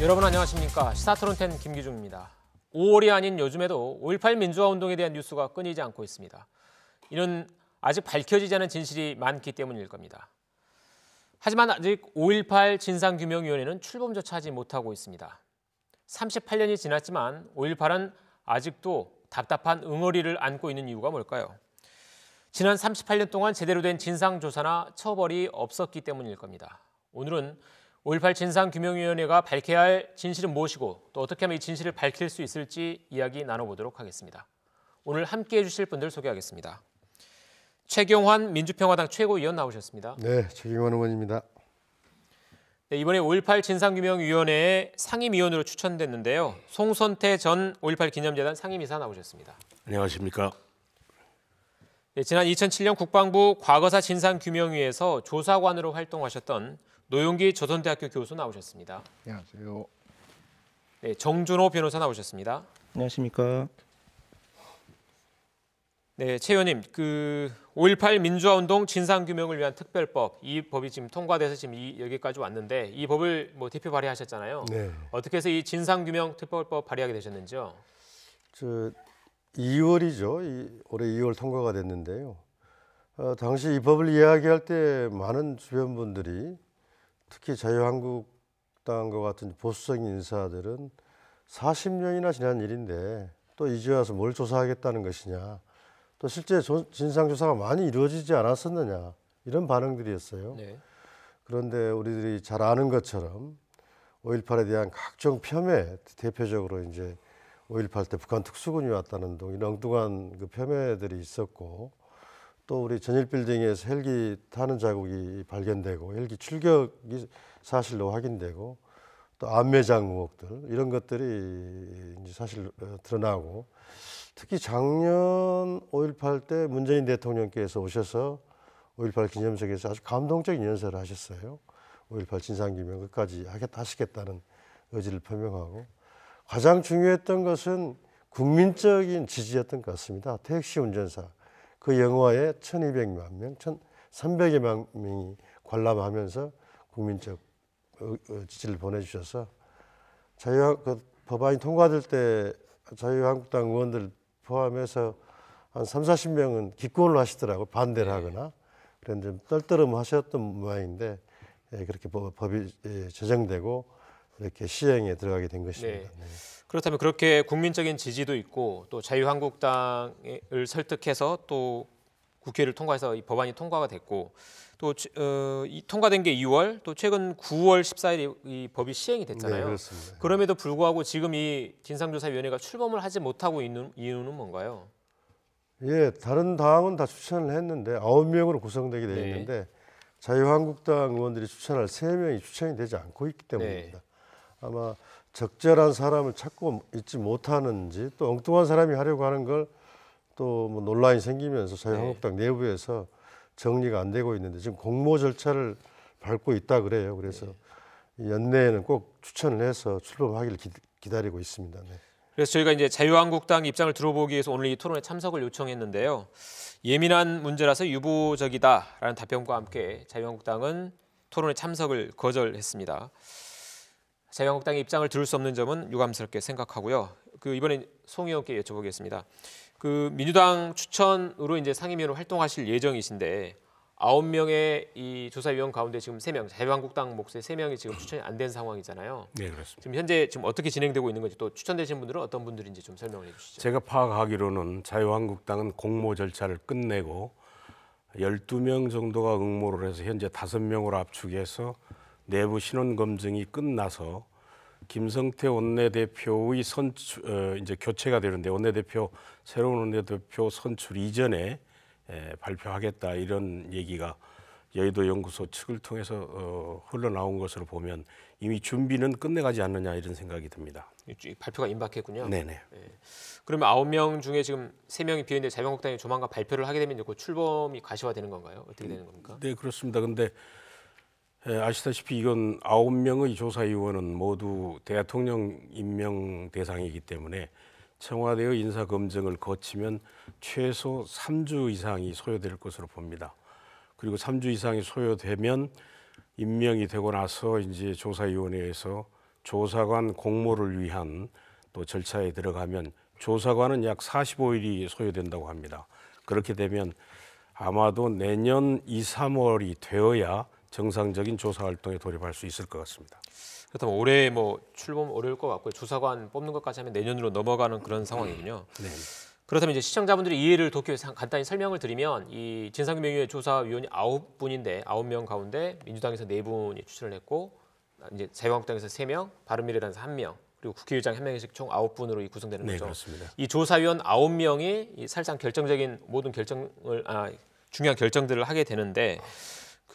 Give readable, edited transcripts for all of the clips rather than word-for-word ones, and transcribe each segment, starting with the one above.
여러분 안녕하십니까? 시사토론텐 김기중입니다. 5월이 아닌 요즘에도 5.18 민주화 운동에 대한 뉴스가 끊이지 않고 있습니다. 이는 아직 밝혀지지 않은 진실이 많기 때문일 겁니다. 하지만 아직 5.18 진상규명위원회는 출범조차 하지 못하고 있습니다. 38년이 지났지만 5.18은 아직도 답답한 응어리를 안고 있는 이유가 뭘까요? 지난 38년 동안 제대로 된 진상조사나 처벌이 없었기 때문일 겁니다. 오늘은 5.18 진상규명위원회가 밝혀야 할 진실은 무엇이고 또 어떻게 하면 이 진실을 밝힐 수 있을지 이야기 나눠보도록 하겠습니다. 오늘 함께해 주실 분들 소개하겠습니다. 최경환 민주평화당 최고위원 나오셨습니다. 네, 최경환 의원입니다. 네, 이번에 5.18 진상규명위원회의 상임위원으로 추천됐는데요. 송선태 전 5.18 기념재단 상임이사 나오셨습니다. 안녕하십니까. 네, 지난 2007년 국방부 과거사 진상규명위에서 조사관으로 활동하셨던 노용기 조선대학교 교수 나오셨습니다. 안녕하세요. 네, 정준호 변호사 나오셨습니다. 안녕하십니까. 네, 최 의원님, 5.18 민주화운동 진상규명을 위한 특별법, 이 법이 지금 통과돼서 지금 여기까지 왔는데 이 법을 대표 발의하셨잖아요. 네. 어떻게 해서 이 진상규명 특별법 발의하게 되셨는지요? 2월이죠. 올해 2월 통과가 됐는데요. 당시 이 법을 이야기할 때 많은 주변 분들이 특히 자유한국당과 같은 보수적인 인사들은 40년이나 지난 일인데 또 이제 와서 뭘 조사하겠다는 것이냐, 또 실제 진상조사가 많이 이루어지지 않았었느냐, 이런 반응들이었어요. 네. 그런데 우리들이 잘 아는 것처럼 5.18에 대한 각종 폄훼, 대표적으로 이제 5.18 때 북한 특수군이 왔다는 등 이런 엉뚱한 그 폄훼들이 있었고, 또 우리 전일빌딩에서 헬기 타는 자국이 발견되고 헬기 출격이 사실로 확인되고, 또 안매장 의혹들 이런 것들이 이제 사실 드러나고, 특히 작년 5.18 때 문재인 대통령께서 오셔서 5.18 기념석에서 아주 감동적인 연설을 하셨어요. 5.18 진상규명 끝까지 하시겠다는 의지를 표명하고, 가장 중요했던 것은 국민적인 지지였던 것 같습니다. 택시 운전사 그 영화에 1,200만 명, 1,300여만 명이 관람하면서 국민적 지지를 보내주셔서 법안이 통과될 때 자유한국당 의원들 포함해서 한 30-40명은 기권을 하시더라고요. 반대를 하거나. 그런데 좀 떨떠름하셨던 모양인데 그렇게 법이 제정되고 이렇게 시행에 들어가게 된 것입니다. 네. 그렇다면 그렇게 국민적인 지지도 있고 또 자유한국당을 설득해서 또 국회를 통과해서 이 법안이 통과가 됐고, 또 통과된 게 2월, 또 최근 9월 14일에 이 법이 시행이 됐잖아요. 네, 그렇습니다. 그럼에도 불구하고 지금 이 진상조사위원회가 출범을 하지 못하고 있는 이유는 뭔가요? 예, 다른 당은 다 추천을 했는데 9명으로 구성되게 되어 있는데 자유한국당 의원들이 추천할 3명이 추천이 되지 않고 있기 때문입니다. 아마 적절한 사람을 찾고 있지 못하는지, 또 엉뚱한 사람이 하려고 하는 걸 또 뭐 논란이 생기면서 자유한국당 내부에서 정리가 안 되고 있는데 지금 공모 절차를 밟고 있다 그래요. 그래서 연내에는 꼭 추천을 해서 출범하기를 기다리고 있습니다. 네. 그래서 저희가 이제 자유한국당 입장을 들어보기 위해서 오늘 이 토론에 참석을 요청했는데요. 예민한 문제라서 유보적이다라는 답변과 함께 자유한국당은 토론에 참석을 거절했습니다. 자유한국당의 입장을 들을 수 없는 점은 유감스럽게 생각하고요. 이번에 송 의원께 여쭤보겠습니다. 민주당 추천으로 이제 상임위원으로 활동하실 예정이신데 9명의 이 조사위원 가운데 지금 3명, 자유한국당 몫의 3명이 지금 추천이 안 된 상황이잖아요. 네, 그렇습니다. 지금 현재 어떻게 진행되고 있는 건지, 또 추천되신 분들은 어떤 분들인지 좀 설명을 해주시죠. 제가 파악하기로는 자유한국당은 공모 절차를 끝내고 12명 정도가 응모를 해서 현재 5명으로 압축해서 내부 신원 검증이 끝나서 김성태 원내대표의 이제 교체가 되는데, 새로운 원내대표 선출 이전에 발표하겠다, 이런 얘기가 여의도 연구소 측을 통해서 흘러나온 것으로 보면 이미 준비는 끝내가지 않느냐, 이런 생각이 듭니다. 발표가 임박했군요. 네네. 그러면 9명 중에 지금 3명이 비어있는데 자유한국당이 조만간 발표를 하게 되면 그 출범이 가시화되는 건가요? 어떻게 되는 겁니까? 네, 그렇습니다. 근데 아시다시피 이건 9명의 조사위원은 모두 대통령 임명 대상이기 때문에 청와대의 인사검증을 거치면 최소 3주 이상이 소요될 것으로 봅니다. 그리고 3주 이상이 소요되면 임명이 되고 나서 이제 조사위원회에서 조사관 공모를 위한 또 절차에 들어가면 조사관은 약 45일이 소요된다고 합니다. 그렇게 되면 아마도 내년 2, 3월이 되어야 정상적인 조사 활동에 돌입할 수 있을 것 같습니다. 그렇다면 올해 뭐 출범 어려울 것 같고요. 조사관 뽑는 것까지 하면 내년으로 넘어가는 그런 상황이군요. 네. 그렇다면 이제 시청자분들이 이해를 돕기 위해서 간단히 설명을 드리면 이 진상규명위원회 조사위원이 9분인데 9명 가운데 민주당에서 4분이 추천을 했고 이제 자유한국당에서 3명, 바른미래당에서 1명, 그리고 국회의장 1명씩 총 9분으로 구성되는 네, 거죠. 그렇습니다. 이 조사위원 9명이 사실상 결정적인 모든 중요한 결정들을 하게 되는데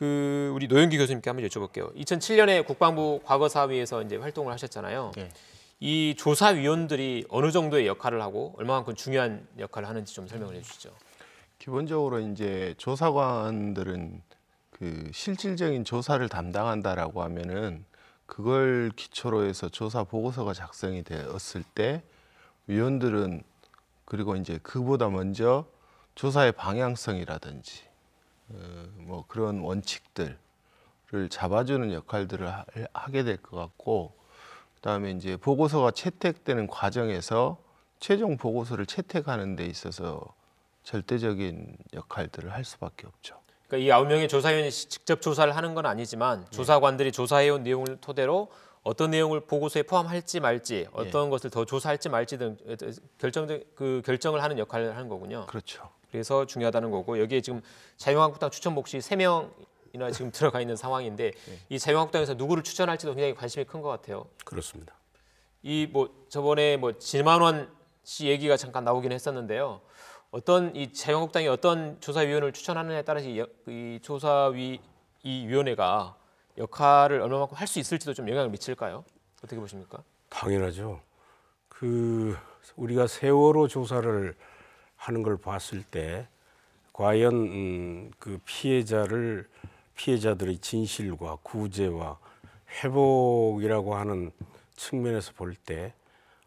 우리 노영기 교수님께 한번 여쭤볼게요. 2007년에 국방부 과거사위에서 이제 활동을 하셨잖아요. 네. 이 조사위원들이 어느 정도의 역할을 하고 얼마만큼 중요한 역할을 하는지 좀 설명을 해주시죠. 기본적으로 이제 조사관들은 그 실질적인 조사를 담당한다라고 하면은 그걸 기초로 해서 조사 보고서가 작성이 되었을 때 위원들은 그리고 이제 그보다 먼저 조사의 방향성이라든지 뭐 그런 원칙들을 잡아주는 역할들을 하게 될 것 같고, 그다음에 이제 보고서가 채택되는 과정에서 최종 보고서를 채택하는 데 있어서 절대적인 역할들을 할 수밖에 없죠. 그러니까 이 9명의 조사위원이 직접 조사를 하는 건 아니지만 조사관들이 조사해온 내용을 토대로 어떤 내용을 보고서에 포함할지 말지, 어떤 것을 더 조사할지 말지 등 결정을 하는 역할을 하는 거군요. 그렇죠. 그래서 중요하다는 거고, 여기에 지금 자유한국당 추천 몫이 3명이나 지금 들어가 있는 상황인데 이 자유한국당에서 누구를 추천할지도 굉장히 관심이 큰 것 같아요. 그렇습니다. 이 저번에 지만원 씨 얘기가 잠깐 나오긴 했었는데요. 이 자유한국당이 어떤 조사위원을 추천하느냐에 따라서 이 위원회가 역할을 얼마만큼 할 수 있을지도 좀 영향을 미칠까요? 어떻게 보십니까? 당연하죠. 우리가 세월호 조사를 하는 걸 봤을 때 과연 그 피해자들의 진실과 구제와 회복이라고 하는 측면에서 볼 때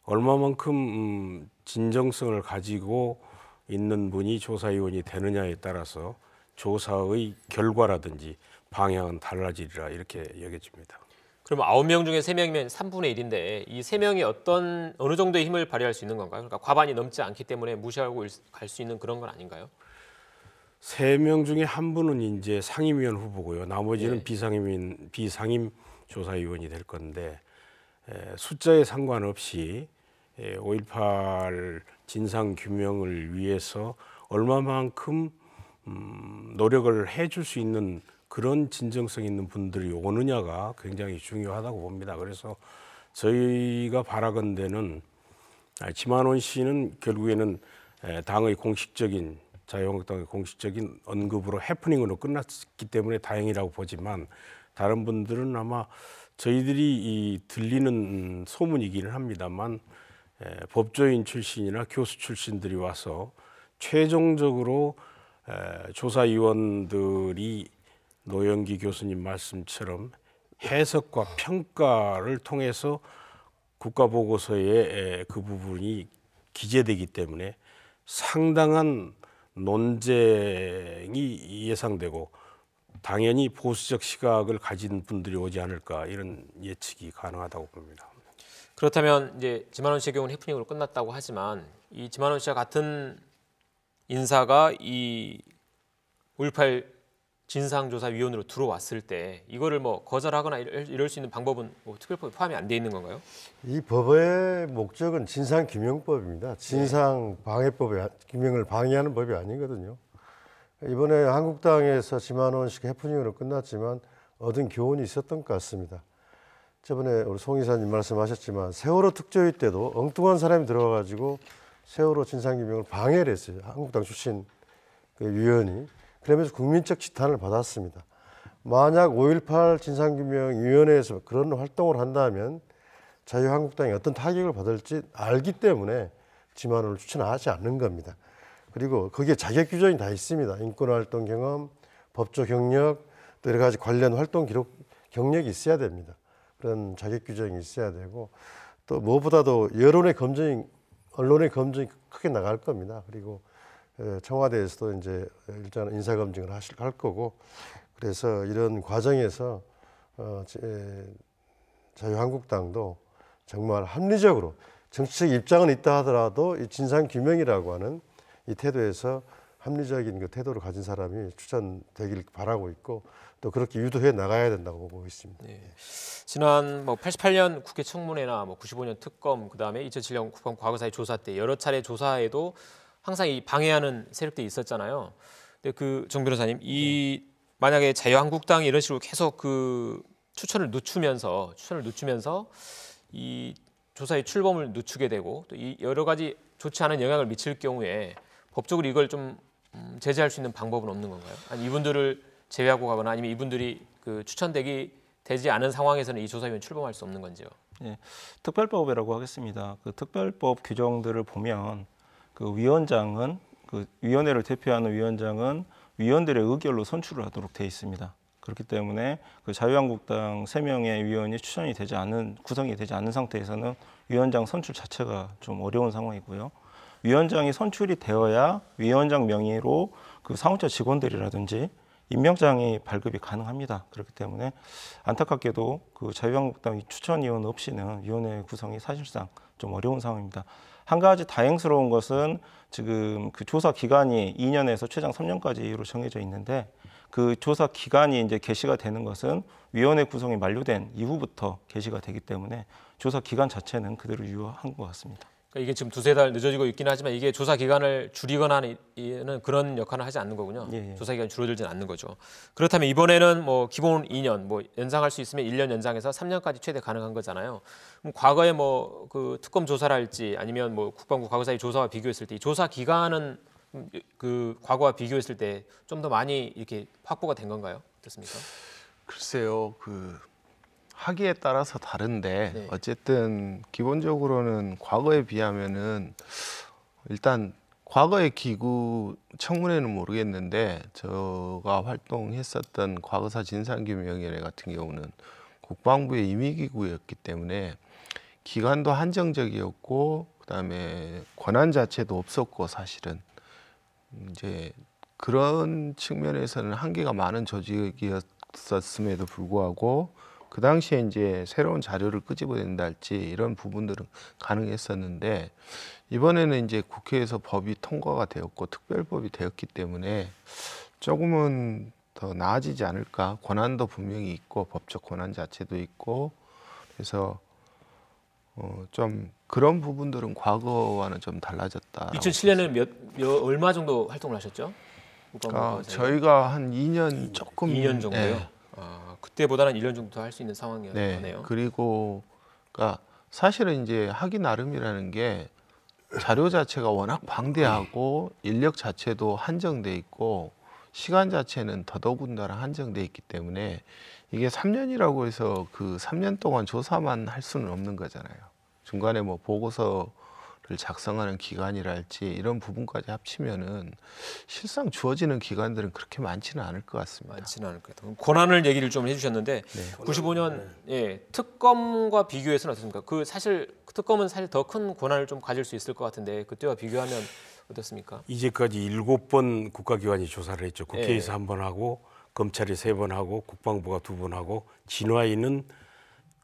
얼마만큼 진정성을 가지고 있는 분이 조사위원이 되느냐에 따라서 조사의 결과라든지 방향은 달라지리라 이렇게 여겨집니다. 그럼 9명 중에 3명이면 3분의 1인데 이 3명이 어느 정도의 힘을 발휘할 수 있는 건가요? 그러니까 과반이 넘지 않기 때문에 무시하고 갈 수 있는 그런 건 아닌가요? 3명 중에 한 분은 이제 상임위원 후보고요. 나머지는 네. 비상임 조사위원이 될 건데 숫자에 상관없이 5.18 진상 규명을 위해서 얼마만큼 노력을 해줄 수 있는 그런 진정성 있는 분들이 오느냐가 굉장히 중요하다고 봅니다. 그래서 저희가 바라건대는 지만원 씨는 결국에는 당의 공식적인 자유한국당의 공식적인 언급으로 해프닝으로 끝났기 때문에 다행이라고 보지만 다른 분들은 아마 저희들이 들리는 소문이기는 합니다만 법조인 출신이나 교수 출신들이 와서 최종적으로 조사위원들이 노영기 교수님 말씀처럼 해석과 평가를 통해서 국가보고서에 그 부분이 기재되기 때문에 상당한 논쟁이 예상되고 당연히 보수적 시각을 가진 분들이 오지 않을까 이런 예측이 가능하다고 봅니다. 그렇다면 이제 지만원 씨의 경우는 해프닝으로 끝났다고 하지만 이 지만원 씨와 같은 인사가 이 5.18 진상조사위원으로 들어왔을 때 이거를 거절하거나 이럴 수 있는 방법은 특별법에 포함이 안 돼 있는 건가요? 이 법의 목적은 진상규명법입니다. 진상방해법이 규명을 방해하는 법이 아니거든요. 이번에 한국당에서 지만원 씨가 해프닝으로 끝났지만 얻은 교훈이 있었던 것 같습니다. 저번에 우리 송 이사님 말씀하셨지만 세월호 특조위 때도 엉뚱한 사람이 들어와가지고 세월호 진상규명을 방해를 했어요. 한국당 출신 그 위원이. 그러면서 국민적 지탄을 받았습니다. 만약 5.18 진상규명위원회에서 그런 활동을 한다면 자유한국당이 어떤 타격을 받을지 알기 때문에 지만원을 추천하지 않는 겁니다. 그리고 거기에 자격 규정이 다 있습니다. 인권활동 경험, 법조 경력, 또 여러 가지 관련 활동 기록 경력이 있어야 됩니다. 그런 자격 규정이 있어야 되고 또 무엇보다도 여론의 검증이, 언론의 검증이 크게 나갈 겁니다. 그리고 청와대에서도 이제 일단 인사 검증을 할 거고, 그래서 이런 과정에서 자유한국당도 정말 합리적으로 정치적 입장은 있다 하더라도 이 진상 규명이라고 하는 이 태도에서 합리적인 그 태도를 가진 사람이 추천되길 바라고 있고 또 그렇게 유도해 나가야 된다고 보고 있습니다. 네. 지난 88년 국회 청문회나 95년 특검, 그다음에 2007년 국방 과거사의 조사 때 여러 차례 조사에도 항상 이 방해하는 세력들이 있었잖아요. 근데 그 정 변호사님, 이 만약에 자유한국당이 이런 식으로 계속 그 추천을 늦추면서 이 조사의 출범을 늦추게 되고 또 이 여러 가지 좋지 않은 영향을 미칠 경우에 법적으로 이걸 좀 제재할 수 있는 방법은 없는 건가요? 아니 이분들을 제외하고 가거나 아니면 이분들이 그 되지 않은 상황에서는 이 조사위원 출범할 수 없는 건지요? 예, 특별법이라고 하겠습니다. 그 특별법 규정들을 보면 그 위원장은 그 위원회를 대표하는 위원장은 위원들의 의결로 선출을 하도록 돼 있습니다. 그렇기 때문에 그 자유한국당 3명의 위원이 구성이 되지 않은 상태에서는 위원장 선출 자체가 좀 어려운 상황이고요. 위원장이 선출이 되어야 위원장 명의로 그 사무처 직원들이라든지 임명장이 발급이 가능합니다. 그렇기 때문에 안타깝게도 그 자유한국당 추천위원 없이는 위원회 구성이 사실상 좀 어려운 상황입니다. 한 가지 다행스러운 것은 지금 그 조사 기간이 2년에서 최장 3년까지로 정해져 있는데 그 조사 기간이 이제 개시가 되는 것은 위원회 구성이 만료된 이후부터 개시가 되기 때문에 조사 기간 자체는 그대로 유효한 것 같습니다. 그러니까 이게 지금 두세 달 늦어지고 있긴 하지만 이게 조사 기간을 줄이거나 하는 그런 역할을 하지 않는 거군요. 예. 조사 기간이 줄어들지는 않는 거죠. 그렇다면 이번에는 기본 2년, 연장할 수 있으면 1년 연장해서 3년까지 최대 가능한 거잖아요. 그럼 과거에 그 특검 조사를 할지 아니면 국방부 과거사의 조사와 비교했을 때 이 조사 기간은 그 과거와 비교했을 때 좀 더 많이 이렇게 확보가 된 건가요? 어떻습니까? 글쎄요, 그 하기에 따라서 다른데 네. 어쨌든 기본적으로는 과거에 비하면은 일단 과거의 기구 청문회는 모르겠는데 제가 활동했었던 과거사 진상규명위원회 같은 경우는 국방부의 임의기구였기 때문에 기간도 한정적이었고 그다음에 권한 자체도 없었고 사실은 이제 그런 측면에서는 한계가 많은 조직이었음에도 불구하고 그 당시에 이제 새로운 자료를 끄집어낸다 할지 이런 부분들은 가능했었는데 이번에는 이제 국회에서 법이 통과가 되었고 특별법이 되었기 때문에 조금은 더 나아지지 않을까. 권한도 분명히 있고 법적 권한 자체도 있고 그래서 좀 그런 부분들은 과거와는 좀 달라졌다. 2007년에 얼마 정도 활동을 하셨죠? 저희가 한 2년 조금 2년 정도요. 네. 그때보다는 1년 정도 더 할 수 있는 상황이었네요. 네. 그리고 그러니까 사실은 이제 하기 나름이라는 게 자료 자체가 워낙 방대하고 인력 자체도 한정돼 있고 시간 자체는 더더군다나 한정돼 있기 때문에 이게 3년이라고 해서 그 3년 동안 조사만 할 수는 없는 거잖아요. 중간에 보고서를 작성하는 기간이랄지 이런 부분까지 합치면은 실상 주어지는 기간들은 그렇게 많지는 않을 것 같습니다. 많지는 않을 것 같아요. 권한을 얘기를 좀 해주셨는데 95년 특검과 비교해서는 어떻습니까? 사실 특검은 사실 더 큰 권한을 좀 가질 수 있을 것 같은데 그때와 비교하면 어떻습니까? 이제까지 7번 국가기관이 조사를 했죠. 국회에서 1번 하고 검찰이 3번 하고 국방부가 2번 하고 진화위는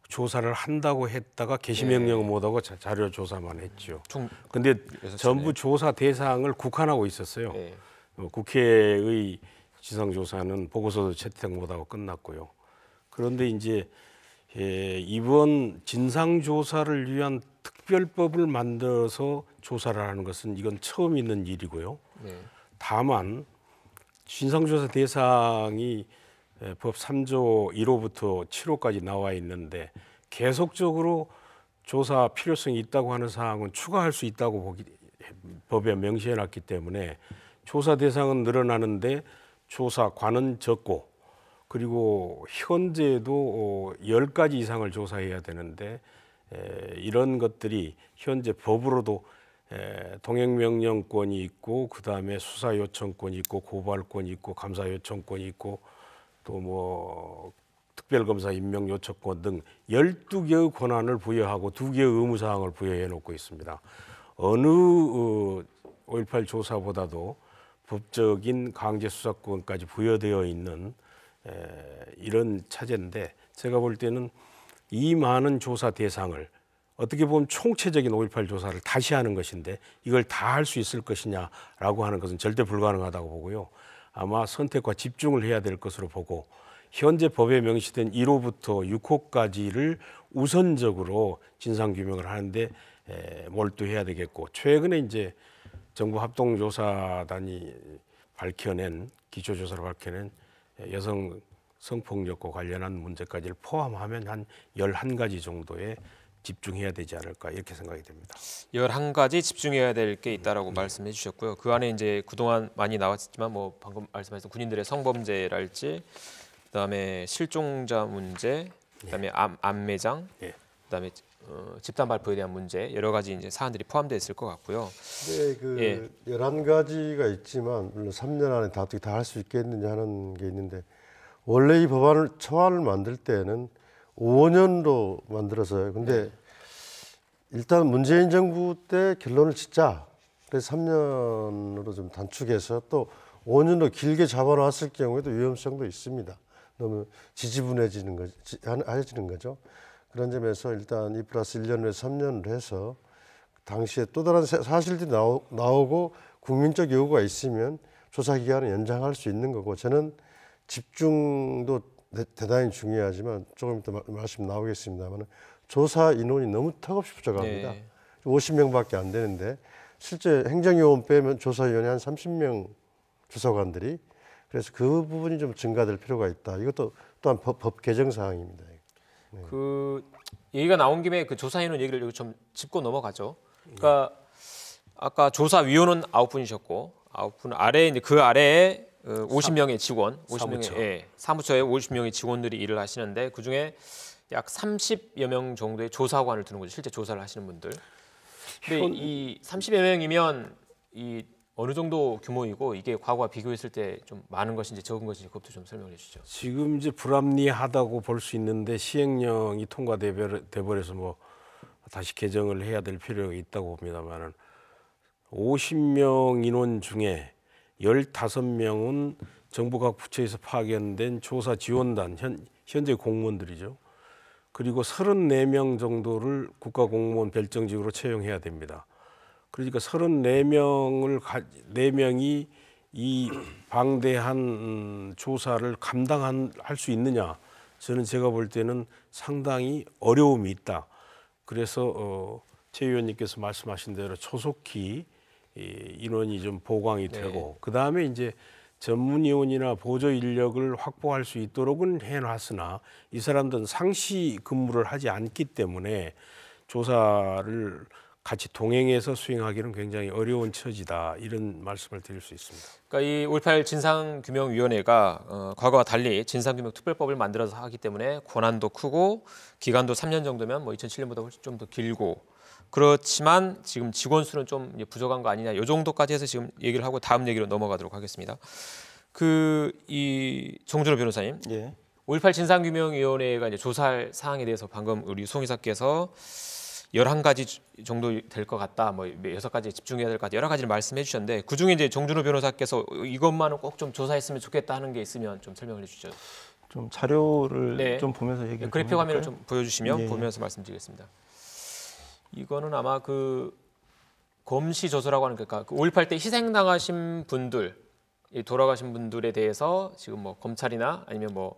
조사를 한다고 했다가 개시명령을 못하고 자료 조사만 했죠. 근데 전부 조사 대상을 국한하고 있었어요. 국회의 지상조사는 보고서도 채택 못하고 끝났고요. 그런데 이제 이번 진상조사를 위한 특별법을 만들어서 조사를 하는 것은 이건 처음 있는 일이고요. 다만 진상조사 대상이 법 3조 1호부터 7호까지 나와 있는데 계속적으로 조사 필요성이 있다고 하는 사항은 추가할 수 있다고 법에 명시해놨기 때문에 조사 대상은 늘어나는데 조사관은 적고 그리고 현재도 10가지 이상을 조사해야 되는데 이런 것들이 현재 법으로도 동행명령권이 있고 그다음에 수사요청권이 있고 고발권이 있고 감사요청권이 있고 또 특별검사 임명요청권 등 12개의 권한을 부여하고 2개의 의무사항을 부여해 놓고 있습니다. 어느 5.18 조사보다도 법적인 강제수사권까지 부여되어 있는 이런 차제인데 제가 볼 때는 이 많은 조사 대상을 어떻게 보면 총체적인 5.18 조사를 다시 하는 것인데 이걸 다 할 수 있을 것이냐라고 하는 것은 절대 불가능하다고 보고요. 아마 선택과 집중을 해야 될 것으로 보고 현재 법에 명시된 1호부터 6호까지를 우선적으로 진상규명을 하는데 몰두해야 되겠고, 최근에 이제 정부 합동조사단이 밝혀낸 기초조사를 밝혀낸 여성 성폭력과 관련한 문제까지를 포함하면 한 11가지 정도에 집중해야 되지 않을까 이렇게 생각이 됩니다. 11가지 집중해야 될 게 있다라고 말씀해 주셨고요. 그 안에 이제 그동안 많이 나왔지만 뭐 방금 말씀하신 군인들의 성범죄랄지, 그다음에 실종자 문제, 그다음에 암매장, 그다음에 집단 발표에 대한 문제, 여러 가지 이제 사안들이 포함되어 있을 것 같고요. 네, 그 11가지가 있지만 물론 3년 안에 다 어떻게 다 할 수 있겠느냐 하는 게 있는데, 원래 이 법안을 처안을 만들 때는 5년도 만들었어요. 근데 일단 문재인 정부 때 결론을 짓자. 그래서 3년으로 좀 단축해서 또 5년도 길게 잡아놨을 경우에도 위험성도 있습니다. 너무 지지분해지는 거죠. 그런 점에서 일단 2+1년을 3년을 해서 당시에 또 다른 사실들이 나오고 국민적 요구가 있으면 조사 기간을 연장할 수 있는 거고, 저는 집중도 대단히 중요하지만 조금 이따 말씀 나오겠습니다만 조사 인원이 너무 턱없이 부족합니다. 50명밖에 안 되는데 실제 행정요원 빼면 조사위원회 한 30명 조사관들이, 그래서 그 부분이 좀 증가될 필요가 있다. 이것도 또한 법 개정 사항입니다. 네. 그 얘기가 나온 김에 그 조사 인원 얘기를 좀 짚고 넘어가죠. 그러니까 아까 조사위원은 9분이셨고 9분 아래 이제 그 아래에 50명의 직원, 50명의 사무처에 50명의 직원들이 일을 하시는데 그 중에 약 30여 명 정도의 조사관을 두는 거죠. 실제 조사를 하시는 분들. 근데 이 30여 명이면 이 어느 정도 규모이고 이게 과거와 비교했을 때 좀 많은 것인지 적은 것인지 그것도 좀 설명해 주시죠. 지금 이제 불합리하다고 볼 수 있는데 시행령이 통과돼 버려서 뭐 다시 개정을 해야 될 필요가 있다고 봅니다만은 50명 인원 중에 15명은 정부 각 부처에서 파견된 조사 지원단 현재 공무원들이죠. 그리고 34명 정도를 국가공무원 별정직으로 채용해야 됩니다. 그러니까 4명이 이 방대한 조사를 감당할 수 있느냐? 저는 제가 볼 때는 상당히 어려움이 있다. 그래서 최 의원님께서 말씀하신 대로 초속히 인원이 좀 보강이 되고 그 다음에 이제 전문위원이나 보조 인력을 확보할 수 있도록은 해놨으나 이 사람들은 상시 근무를 하지 않기 때문에 조사를 같이 동행해서 수행하기는 굉장히 어려운 처지다, 이런 말씀을 드릴 수 있습니다. 그러니까 이 5.18 진상규명위원회가 과거와 달리 진상규명 특별법을 만들어서 하기 때문에 권한도 크고 기간도 3년 정도면 뭐 2007년보다 훨씬 좀 더 길고, 그렇지만 지금 직원 수는 좀 부족한 거 아니냐, 이 정도까지 해서 지금 얘기를 하고 다음 얘기로 넘어가도록 하겠습니다. 이 정준호 변호사님, 5.18 진상규명위원회가 이제 조사할 사항에 대해서 방금 우리 송 이사께서 11가지 정도 될 것 같다, 뭐 6가지에 집중해야 될 것 같다, 여러 가지를 말씀해 주셨는데 그 중에 이제 정준호 변호사께서 이것만은 꼭 좀 조사했으면 좋겠다 하는 게 있으면 좀 설명을 해주시죠. 좀 자료를 좀 보면서 얘기. 그래픽 화면을 좀 보여주시면 보면서 말씀드리겠습니다. 이거는 아마 그 검시 조서라고 하는, 그러니까 5.18 때 희생당하신 분들, 돌아가신 분들에 대해서 지금 뭐 검찰이나 아니면 뭐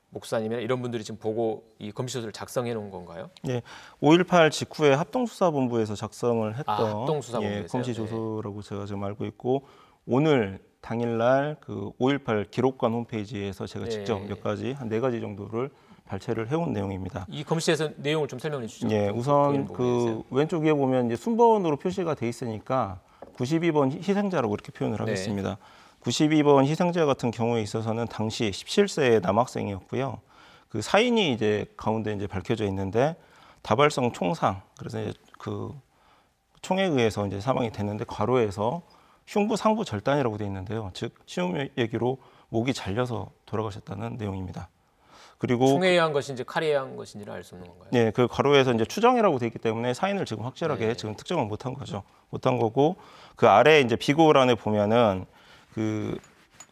목사님이나 이런 분들이 지금 보고 이 검시 조서를 작성해 놓은 건가요? 네, 5.18 직후에 합동수사본부에서 작성을 했던 합동수사본부에서요? 검시 조서라고 제가 지금 알고 있고, 오늘 당일날 그 5.18 기록관 홈페이지에서 제가 직접 몇 가지, 한 4가지 정도를 발췌를 해온 내용입니다. 이 검시에서 내용을 좀 설명해 주시죠. 예, 우선 그 왼쪽 위에 보면 이제 순번으로 표시가 돼 있으니까 92번 희생자라고 이렇게 표현을 하겠습니다. 92번 희생자 같은 경우에 있어서는 당시 17세의 남학생이었고요. 그 사인이 이제 가운데 이제 밝혀져 있는데 다발성 총상, 그래서 이제 그 총에 의해서 이제 사망이 됐는데 괄호에서 흉부 상부 절단이라고 돼 있는데요. 즉 쉬운 얘기로 목이 잘려서 돌아가셨다는 내용입니다. 그리고 총에 의한 것인지 칼에 의한 것인지를 알 수 없는 건가요? 네, 그 괄호에서 이제 추정이라고 돼 있기 때문에 사인을 지금 확실하게 지금 특정을 못한 거죠. 못한 거고, 그 아래 이제 비고란에 보면은 그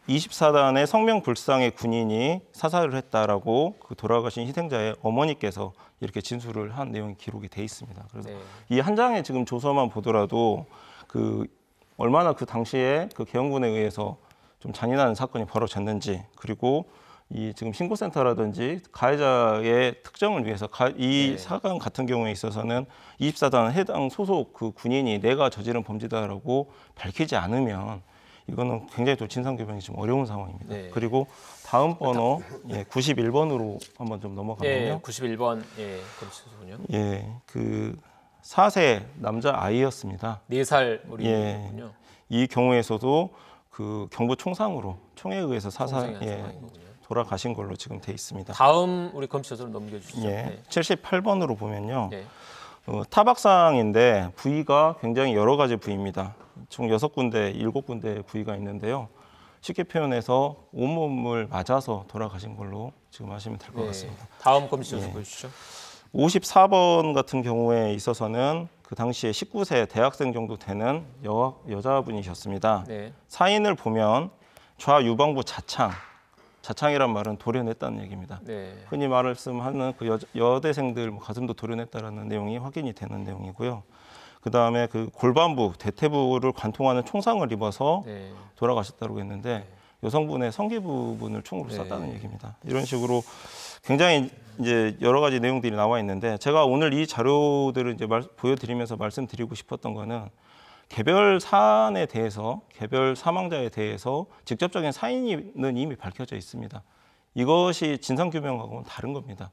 24단의 성명불상의 군인이 사살을 했다라고 그 돌아가신 희생자의 어머니께서 이렇게 진술을 한 내용이 기록이 돼 있습니다. 그래서 네. 이 한 장의 지금 조서만 보더라도 그 얼마나 그 당시에 그 계엄군에 의해서 좀 잔인한 사건이 벌어졌는지, 그리고 이 지금 신고센터라든지 가해자의 특정을 위해서 이 네. 사건 같은 경우에 있어서는 24단 해당 소속 그 군인이 내가 저지른 범죄다라고 밝히지 않으면 이거는 굉장히 또 진상규명이 좀 어려운 상황입니다. 네. 그리고 다음 번호 91번으로 한번 좀 넘어가면요. 예, 91번 검시소군요. 예, 그 4세 남자 아이였습니다. 4살 예. 어린이군요. 이 경우에서도 그 경부 총상으로 총에 의해서 총상이 한 상황이군요. 돌아가신 걸로 지금 돼 있습니다. 다음 우리 검시소로 넘겨주시죠. 예, 78번으로 보면요. 네. 타박상인데 부위가 굉장히 여러 가지 부위입니다. 총 6군데, 7군데 부위가 있는데요. 쉽게 표현해서 온몸을 맞아서 돌아가신 걸로 지금 하시면 될 것 네. 같습니다. 다음 검시소 예. 보여주시죠. 54번 같은 경우에 있어서는 그 당시에 19세 대학생 정도 되는 여자분이셨습니다. 네. 사인을 보면 좌유방부 자창이란 말은 도려냈다는 얘기입니다. 네. 흔히 말씀하는 그 여대생들 가슴도 도려냈다라는 내용이 확인이 되는 내용이고요. 그 다음에 그 골반부, 대퇴부를 관통하는 총상을 입어서 네. 돌아가셨다고 했는데 여성분의 성기 부분을 총으로 네. 쐈다는 얘기입니다. 이런 식으로 굉장히 이제 여러 가지 내용들이 나와 있는데 제가 오늘 이 자료들을 이제 보여드리면서 말씀드리고 싶었던 거는 개별 사안에 대해서, 개별 사망자에 대해서 직접적인 사인은 이미 밝혀져 있습니다. 이것이 진상규명하고는 다른 겁니다.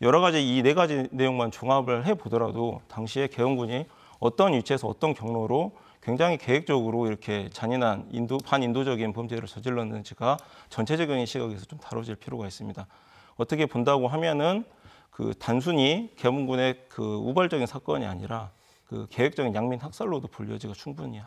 여러 가지 이 4가지 내용만 종합을 해보더라도 당시에 계엄군이 어떤 위치에서 어떤 경로로 굉장히 계획적으로 이렇게 잔인한 반인도적인 범죄를 저질렀는지가 전체적인 시각에서 좀 다뤄질 필요가 있습니다. 어떻게 본다고 하면은 그 단순히 계엄군의 그 우발적인 사건이 아니라 그 계획적인 양민 학살로도 볼 여지가 충분히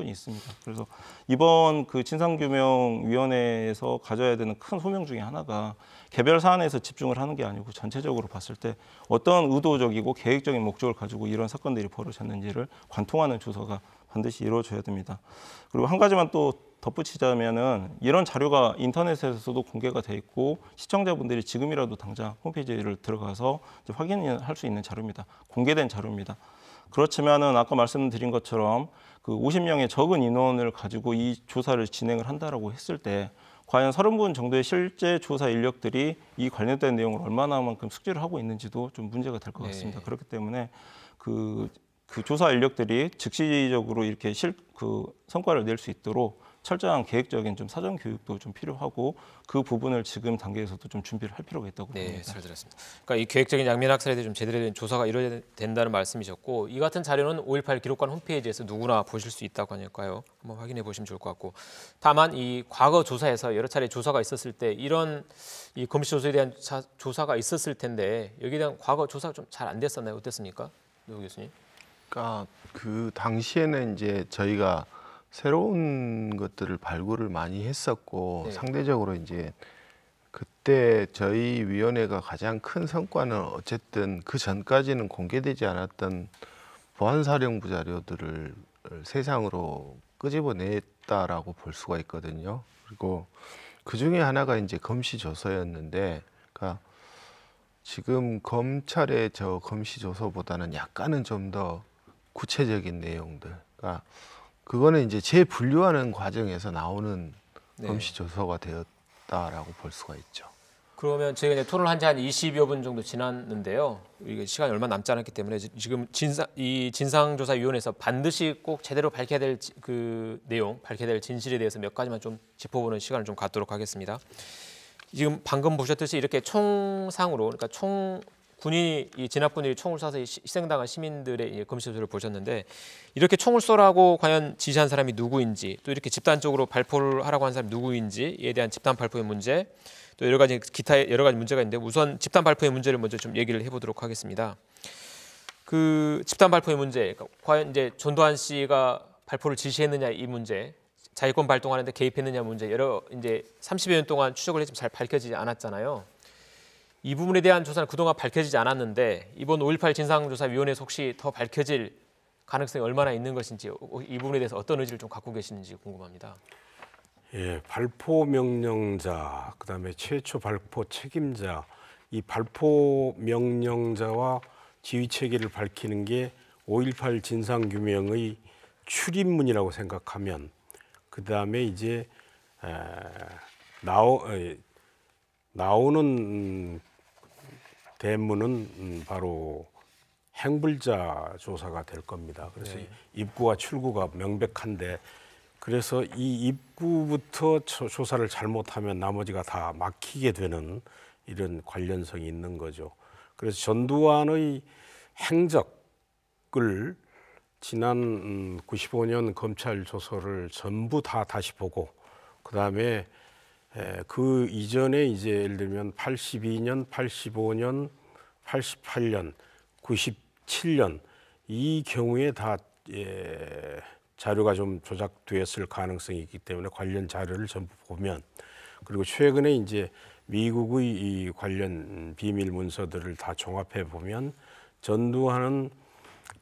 있습니다. 그래서 이번 그 진상규명위원회에서 가져야 되는 큰 소명 중에 하나가 개별 사안에서 집중을 하는 게 아니고 전체적으로 봤을 때 어떤 의도적이고 계획적인 목적을 가지고 이런 사건들이 벌어졌는지를 관통하는 조사가 반드시 이루어져야 됩니다. 그리고 한 가지만 또 덧붙이자면은 이런 자료가 인터넷에서도 공개가 돼 있고 시청자분들이 지금이라도 당장 홈페이지를 들어가서 확인할 수 있는 자료입니다. 공개된 자료입니다. 그렇지만은 아까 말씀드린 것처럼 그 50명의 적은 인원을 가지고 이 조사를 진행을 한다라고 했을 때 과연 30분 정도의 실제 조사 인력들이 이 관련된 내용을 얼마나만큼 숙지를 하고 있는지도 좀 문제가 될 것 같습니다. 네. 그렇기 때문에 그 조사 인력들이 즉시적으로 이렇게 성과를 낼 수 있도록 철저한 계획적인 좀 사전 교육도 좀 필요하고 그 부분을 지금 단계에서도 좀 준비를 할 필요가 있다고 네, 봅니다. 잘 들었습니다. 그러니까 이 계획적인 양민 학살에 대해 좀 제대로 된 조사가 이루어져야 된다는 말씀이셨고 이 같은 자료는 5.18 기록관 홈페이지에서 누구나 보실 수 있다고 하니까요. 한번 확인해 보시면 좋을 것 같고 다만 이 과거 조사에서 여러 차례 조사가 있었을 때 이런 이 검시 조사에 대한 조사가 있었을 텐데 여기에 대한 과거 조사가 좀 잘 안 됐었나요? 어땠습니까? 노 교수님? 그러니까 그 당시에는 이제 저희가 새로운 것들을 발굴을 많이 했었고 네. 상대적으로 이제 그때 저희 위원회가 가장 큰 성과는 어쨌든 그 전까지는 공개되지 않았던 보안사령부 자료들을 세상으로 끄집어냈다라고 볼 수가 있거든요. 그리고 그 중에 하나가 이제 검시조서였는데, 그러니까 지금 검찰의 저 검시조서보다는 약간은 좀 더 구체적인 내용들, 그러니까 그거는 이제 재분류하는 과정에서 나오는 네. 검시조서가 되었다라고 볼 수가 있죠. 그러면 저희가 이제 토론을 한 지 한 20여 분 정도 지났는데요. 이게 시간이 얼마 남지 않았기 때문에 지금 진상조사위원회에서 반드시 꼭 제대로 밝혀야 될 그 내용, 밝혀야 될 진실에 대해서 몇 가지만 좀 짚어보는 시간을 좀 갖도록 하겠습니다. 지금 방금 보셨듯이 이렇게 총상으로, 그러니까 군인이 이 진압군들이 총을 쏴서 희생당한 시민들의 검시조서를 보셨는데 이렇게 총을 쏘라고 과연 지시한 사람이 누구인지, 또 이렇게 집단적으로 발포를 하라고 한 사람이 누구인지에 대한 집단 발포의 문제, 또 여러 가지 기타 여러 가지 문제가 있는데 우선 집단 발포의 문제를 먼저 좀 얘기를 해보도록 하겠습니다. 그 집단 발포의 문제, 그러니까 과연 이제 전두환 씨가 발포를 지시했느냐 이 문제, 자위권 발동하는데 개입했느냐 문제, 여러 이제 30여 년 동안 추적을 했지만 잘 밝혀지지 않았잖아요. 이 부분에 대한 조사는 그동안 밝혀지지 않았는데 이번 5.18 진상조사위원회에서 혹시 더 밝혀질 가능성이 얼마나 있는 것인지 이 부분에 대해서 어떤 의지를 좀 갖고 계시는지 궁금합니다. 예, 발포 명령자, 그다음에 최초 발포 책임자, 이 발포 명령자와 지휘 체계를 밝히는 게 5.18 진상 규명의 출입문이라고 생각하면, 그다음에 이제 나오는 대문은 바로 행불자 조사가 될 겁니다. 그래서 입구와 출구가 명백한데, 그래서 이 입구부터 조사를 잘못하면 나머지가 다 막히게 되는 이런 관련성이 있는 거죠. 그래서 전두환의 행적을 지난 95년 검찰 조서를 전부 다 다시 보고, 그다음에 그 이전에 이제 예를 들면 82년, 85년, 88년, 97년 이 경우에 다 자료가 좀 조작되었을 가능성이 있기 때문에 관련 자료를 전부 보면, 그리고 최근에 이제 미국의 이 관련 비밀 문서들을 다 종합해 보면 전두환은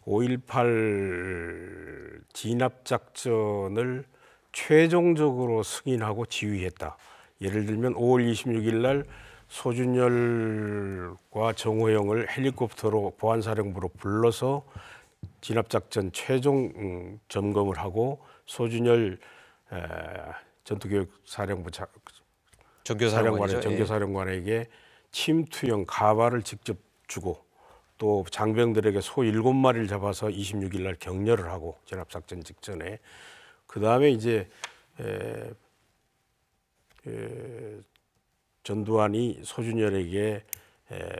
5.18 진압 작전을 최종적으로 승인하고 지휘했다. 예를 들면 5월 26일 날 소준열과 정호영을 헬리콥터로 보안사령부로 불러서 진압작전 최종 점검을 하고, 소준열 전투교육사령부 정교사령관이죠. 정교사령관에게 침투형 가발을 직접 주고, 또 장병들에게 소 7마리를 잡아서 26일 날 격려를 하고, 진압작전 직전에. 그 다음에 이제 전두환이 소준열에게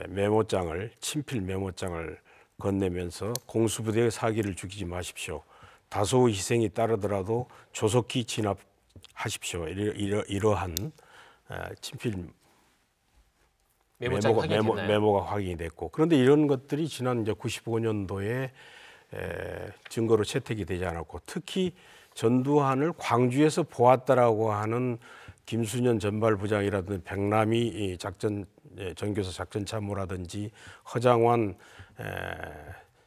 메모장을, 친필 메모장을 건네면서 공수부대의 사기를 죽이지 마십시오. 다소의 희생이 따르더라도 조속히 진압하십시오. 이러한 친필 메모가 확인이 됐고, 그런데 이런 것들이 지난 이제 95년도에 증거로 채택이 되지 않았고, 특히 전두환을 광주에서 보았다라고 하는 김순현 전발부장이라든지 백남희 전교사 작전참모라든지 허장환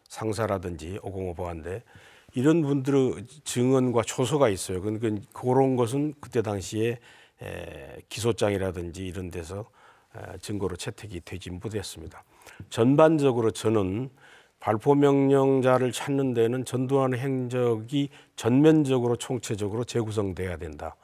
상사라든지 505 보안대, 이런 분들의 증언과 조서가 있어요. 그러니까 그런 것은 그때 당시에 기소장이라든지 이런 데서 증거로 채택이 되지 못했습니다. 전반적으로 저는 발포 명령자를 찾는 데는 전두환의 행적이 전면적으로 총체적으로 재구성돼야 된다.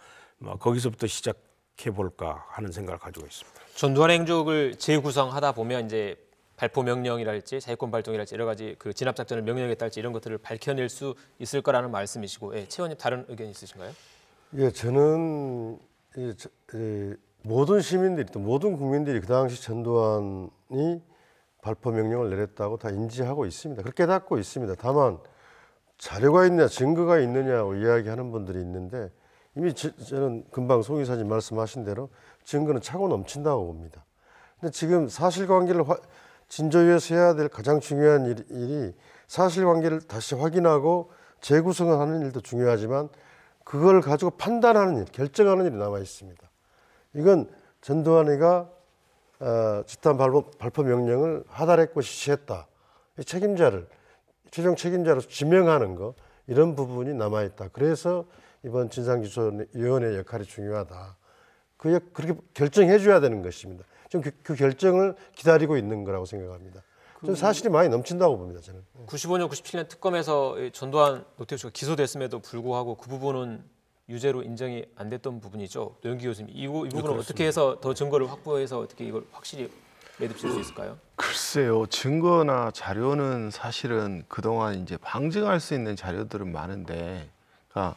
거기서부터 시작해 볼까 하는 생각을 가지고 있습니다. 전두환의 행적을 재구성하다 보면 이제 발포 명령이랄지 사회권 발동이랄지 여러 가지 그 진압 작전을 명령했달지 이런 것들을 밝혀낼 수 있을 거라는 말씀이시고, 최 의원님 다른 의견 있으신가요? 예, 저는 모든 시민들이 또 모든 국민들이 그 당시 전두환이 발포 명령을 내렸다고 다 인지하고 있습니다. 그렇게 깨닫고 있습니다. 다만 자료가 있느냐 증거가 있느냐고 이야기하는 분들이 있는데, 이미 저는 금방 송 이사님 말씀하신 대로 증거는 차고 넘친다고 봅니다. 근데 지금 사실관계를 진조위에서 해야 될 가장 중요한 일이 사실관계를 다시 확인하고 재구성을 하는 일도 중요하지만, 그걸 가지고 판단하는 일, 결정하는 일이 남아 있습니다. 이건 전두환이가 집단 발포 명령을 하달했고 실시했다. 책임자를 최종 책임자로 지명하는 거, 이런 부분이 남아 있다. 그래서 이번 진상규소위원회 역할이 중요하다. 그렇게 결정해 줘야 되는 것입니다. 지금 그 결정을 기다리고 있는 거라고 생각합니다. 저는 사실이 많이 넘친다고 봅니다. 저는. 95년, 97년 특검에서 전두환 노태우 씨가 기소됐음에도 불구하고 그 부분은 유죄로 인정이 안 됐던 부분이죠. 노영기 교수님, 이 부분은 어떻게 해서 더 증거를 확보해서 어떻게 이걸 확실히 매듭질 수 있을까요? 글쎄요, 증거나 자료는 사실은 그동안 이제 방증할 수 있는 자료들은 많은데, 그러니까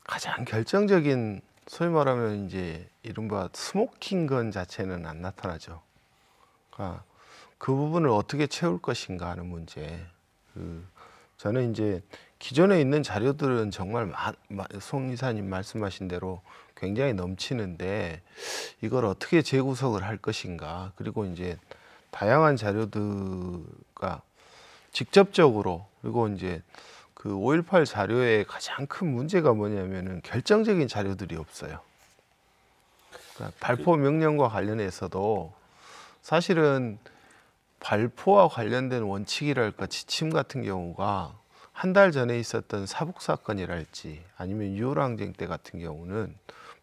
가장 결정적인, 소위 말하면 이제 이른바 스모킹건 자체는 안 나타나죠. 그러니까 그 부분을 어떻게 채울 것인가 하는 문제. 저는 이제 기존에 있는 자료들은 정말 송 이사님 말씀하신 대로 굉장히 넘치는데, 이걸 어떻게 재구성을 할 것인가, 그리고 이제 다양한 자료들과 직접적으로, 그리고 이제 그 5.18 자료의 가장 큰 문제가 뭐냐면은 결정적인 자료들이 없어요. 그러니까 발포 명령과 관련해서도 사실은 발포와 관련된 원칙이랄까 지침 같은 경우가 한 달 전에 있었던 사북 사건이랄지 아니면 6.25 항쟁 때 같은 경우는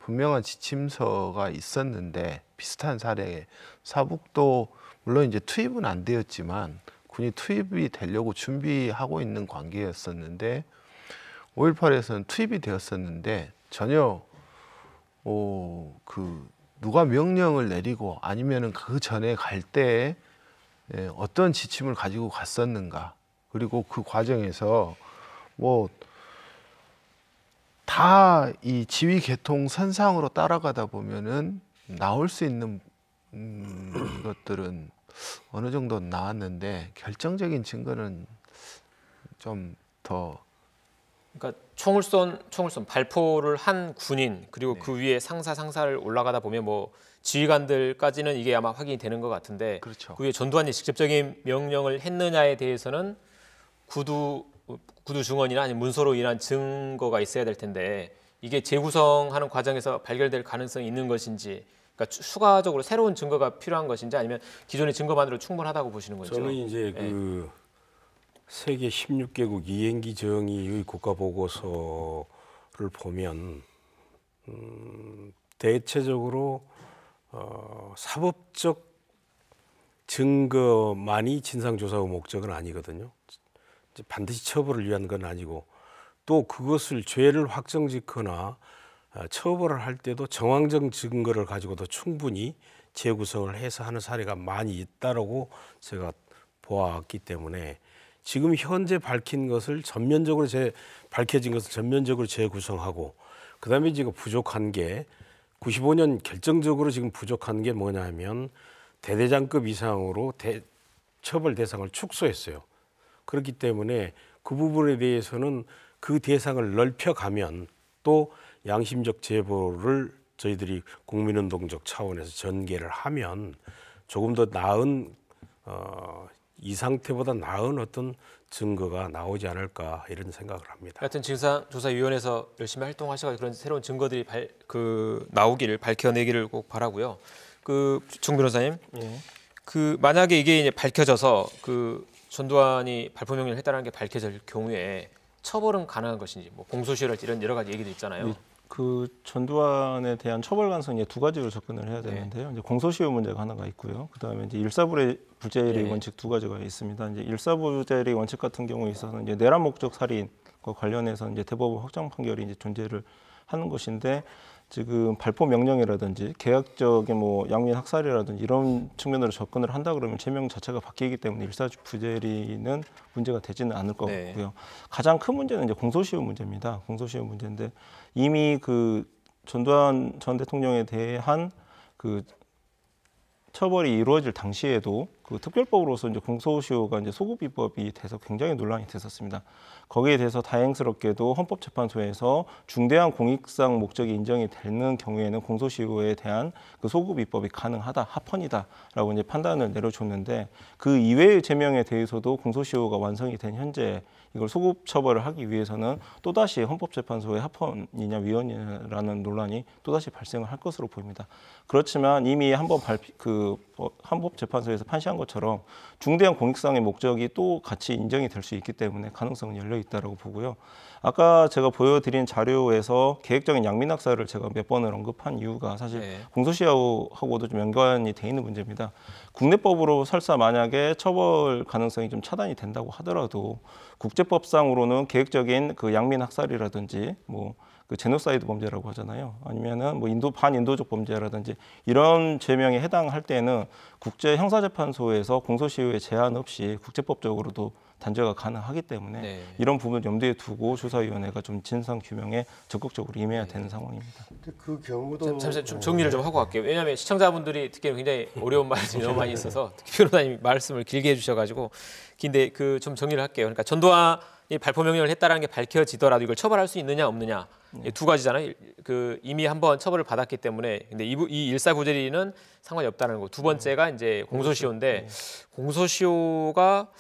분명한 지침서가 있었는데 비슷한 사례에 사북도 물론 이제 투입은 안 되었지만 군이 투입이 되려고 준비하고 있는 관계였었는데 5.18에서는 투입이 되었었는데 전혀 누가 명령을 내리고 아니면은 그 전에 갈 때 어떤 지침을 가지고 갔었는가, 그리고 그 과정에서 뭐 다 이 지휘 계통 선상으로 따라가다 보면은 나올 수 있는 것들은 어느 정도 나왔는데 결정적인 증거는 좀 더 그러니까 총을 쏜 발포를 한 군인 그리고 그 위에 상사를 올라가다 보면 뭐 지휘관들까지는 이게 아마 확인이 되는 것 같은데 그렇죠. 그 위에 전두환이 직접적인 명령을 했느냐에 대해서는 구두 증언이나 아니면 문서로 인한 증거가 있어야 될 텐데 이게 재구성하는 과정에서 발견될 가능성이 있는 것인지, 그러니까 추가적으로 새로운 증거가 필요한 것인지 아니면 기존의 증거만으로 충분하다고 보시는 건지요? 저는 이제 그 세계 16개국 이행기 정의의 국가 보고서를 보면 대체적으로 사법적 증거만이 진상조사의 목적은 아니거든요. 반드시 처벌을 위한 건 아니고 또 그것을 죄를 확정짓거나 처벌을 할 때도 정황적 증거를 가지고도 충분히 재구성을 해서 하는 사례가 많이 있다라고 제가 보았기 때문에 지금 현재 밝혀진 것을 전면적으로 재구성하고 그다음에 지금 부족한 게 95년 결정적으로 지금 부족한 게 뭐냐면 대대장급 이상으로 처벌 대상을 축소했어요. 그렇기 때문에 그 부분에 대해서는 그 대상을 넓혀가면 또 양심적 제보를 저희들이 국민운동적 차원에서 전개를 하면 조금 더 나은 이 상태보다 나은 어떤 증거가 나오지 않을까 이런 생각을 합니다. 하여튼 진상조사위원회에서 열심히 활동하셔서 그런 새로운 증거들이 나오기를 밝혀내기를 꼭 바라고요. 정 변호사님, 만약에 이게 이제 밝혀져서 전두환이 발포 명령을 했다는 게 밝혀질 경우에 처벌은 가능한 것인지, 뭐 공소시효랄지 이런 여러 가지 얘기도 있잖아요. 그 전두환에 대한 처벌 가능성이 두 가지로 접근을 해야 되는데요. 이제 공소시효 문제가 하나가 있고요. 그다음에 이제 일사불재의 원칙 두 가지가 있습니다. 이제 일사불재의 원칙 같은 경우에 있어서는 이제 내란 목적 살인과 관련해서 이제 대법원 확정 판결이 이제 존재를 하는 것인데 지금 발포 명령이라든지 계약적인 뭐 양민 학살이라든지 이런 측면으로 접근을 한다 그러면 제명 자체가 바뀌기 때문에 일사부재리는 문제가 되지는 않을 것 같고요. 가장 큰 문제는 이제 공소시효 문제입니다. 공소시효 문제인데 이미 그 전두환 전 대통령에 대한 그 처벌이 이루어질 당시에도 그 특별법으로서 이제 공소시효가 이제 소급입법이 돼서 굉장히 논란이 됐었습니다. 거기에 대해서 다행스럽게도 헌법재판소에서 중대한 공익상 목적이 인정이 되는 경우에는 공소시효에 대한 그 소급입법이 가능하다, 합헌이다라고 이제 판단을 내려줬는데 그 이외의 제명에 대해서도 공소시효가 완성이 된 현재 이걸 소급 처벌을 하기 위해서는 또다시 헌법재판소의 합헌이냐 위헌이냐라는 논란이 또다시 발생을 할 것으로 보입니다. 그렇지만 이미 한번 헌법재판소에서 판시한 것처럼 중대한 공익상의 목적이 또 같이 인정이 될 수 있기 때문에 가능성은 열려 있다라고 보고요. 아까 제가 보여드린 자료에서 계획적인 양민학살을 제가 몇 번을 언급한 이유가 사실 공소시효하고도 좀 연관이 돼 있는 문제입니다. 국내법으로 설사 만약에 처벌 가능성이 좀 차단이 된다고 하더라도 국제법상으로는 계획적인 그 양민학살이라든지 뭐 그 제노사이드 범죄라고 하잖아요. 아니면은 뭐 반인도적 범죄라든지 이런 죄명에 해당할 때는 국제 형사재판소에서 공소시효에 제한 없이 국제법적으로도 단죄가 가능하기 때문에 이런 부분을 염두에 두고 조사위원회가 좀 진상 규명에 적극적으로 임해야 되는 상황입니다. 그 경우도 잠시 좀 정리를 좀 하고 갈게요. 왜냐하면 시청자분들이 듣기에는 굉장히 어려운 말들이 너무 많이 있어서 특히 변호사님이 말씀을 길게 해주셔가지고 긴데 좀 정리를 할게요. 그러니까 전두환이 발포 명령을 했다라는 게 밝혀지더라도 이걸 처벌할 수 있느냐 없느냐 두 가지잖아요. 이미 한번 처벌을 받았기 때문에 근데 이 일사부재리는 상관이 없다는 거. 두 번째가 이제 공소시효인데 공소시효가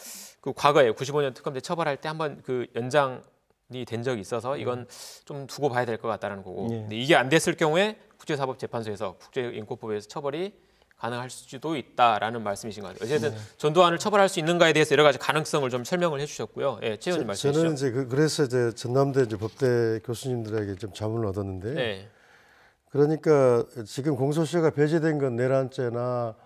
그 과거에 95년 특검 때 처벌할 때 한번 그 연장이 된 적이 있어서 이건 좀 두고 봐야 될 것 같다는 거고. 근데 이게 안 됐을 경우에 국제사법재판소에서 국제인권법에서 처벌이 가능할 수도 있다라는 말씀이신 것 같아요. 어쨌든 전두환을 처벌할 수 있는가에 대해서 여러 가지 가능성을 좀 설명을 해주셨고요. 예, 최 의원님 말씀해 주시죠. 저는 이제 그래서 이제 전남대 이제 법대 교수님들에게 좀 자문을 얻었는데, 네. 그러니까 지금 공소시효가 배제된 건 내란죄나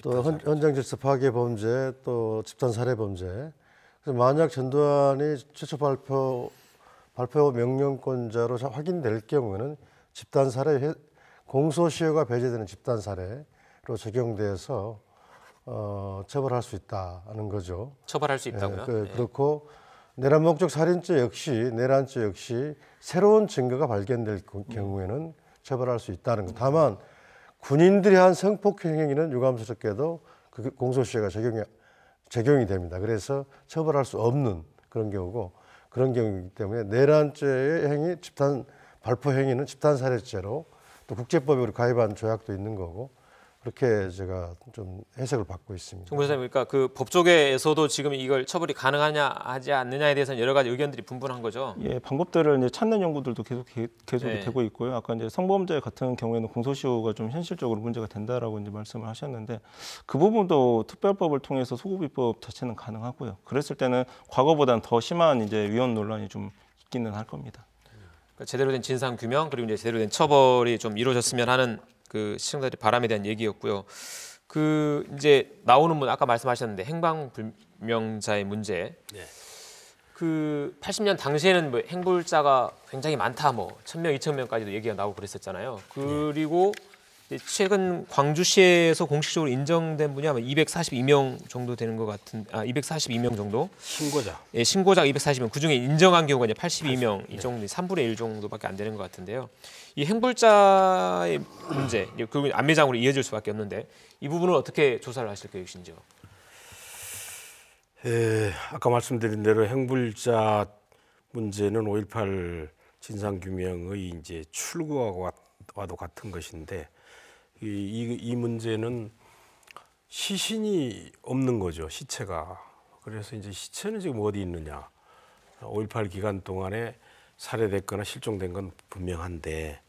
또 현장 질서 파괴 범죄, 또 집단 살해 범죄. 그래서 만약 전두환이 최초 발표 명령권자로 확인될 경우는 집단 살해 공소시효가 배제되는 집단 살해로 적용돼서 처벌할 수 있다는 거죠. 처벌할 수 있다고요? 그렇고 내란 목적 살인죄 내란죄 역시 새로운 증거가 발견될 경우에는 처벌할 수 있다는 것. 다만 군인들이 한 성폭행 행위는 유감스럽게도 그 공소시효가 적용이 됩니다. 그래서 처벌할 수 없는 그런 경우고, 그런 경우이기 때문에 내란죄의 행위, 집단 발포 행위는 집단 살해죄로 또 국제법에 가입한 조약도 있는 거고, 그렇게 제가 좀 해석을 받고 있습니다. 정 변호사님, 그러니까 그 법조계에서도 지금 이걸 처벌이 가능하냐 하지 않느냐에 대해서는 여러 가지 의견들이 분분한 거죠. 예, 방법들을 이제 찾는 연구들도 계속 네. 되고 있고요. 아까 이제 성범죄 같은 경우에는 공소시효가 좀 현실적으로 문제가 된다라고 이제 말씀을 하셨는데, 그 부분도 특별법을 통해서 소급입법 자체는 가능하고요. 그랬을 때는 과거보다는 더 심한 이제 위헌 논란이 좀 있기는 할 겁니다. 그러니까 제대로 된 진상 규명 그리고 이제 제대로 된 처벌이 좀 이루어졌으면 하는 그 시청자들의 바람에 대한 얘기였고요. 그 이제 나오는 문 아까 말씀하셨는데 행방불명자의 문제. 네. 그 80년 당시에는 뭐 행불자가 굉장히 많다, 뭐 1,000명, 2,000명까지도 얘기가 나오고 그랬었잖아요. 그리고 이제 최근 광주시에서 공식적으로 인정된 분이 아마 242명 정도 되는 것 같은, 242명 정도. 신고자. 예, 신고자가 240명. 그 중에 인정한 경우가 이제 82명 이 정도, 3분의 1 정도밖에 안 되는 것 같은데요. 이 행불자의 문제, 그리고 안매장으로 이어질 수밖에 없는데 이 부분은 어떻게 조사를 하실 계획이신지요? 아까 말씀드린 대로 행불자 문제는 5.18 진상규명의 이제 출구와도 같은 것인데, 이 문제는 시신이 없는 거죠, 시체가. 그래서 이제 시체는 지금 어디 있느냐. 5.18 기간 동안에 살해됐거나 실종된 건 분명한데,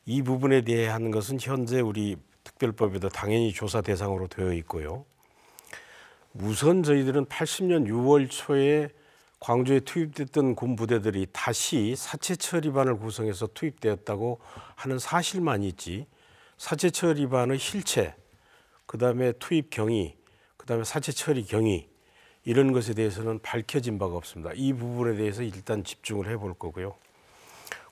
이 부분에 대한 것은 현재 우리 특별법에도 당연히 조사 대상으로 되어 있고요. 우선 저희들은 80년 6월 초에 광주에 투입됐던 군 부대들이 다시 사체 처리반을 구성해서 투입되었다고 하는 사실만 있지, 사체 처리반의 실체, 그다음에 투입 경위, 그다음에 사체 처리 경위, 이런 것에 대해서는 밝혀진 바가 없습니다. 이 부분에 대해서 일단 집중을 해볼 거고요.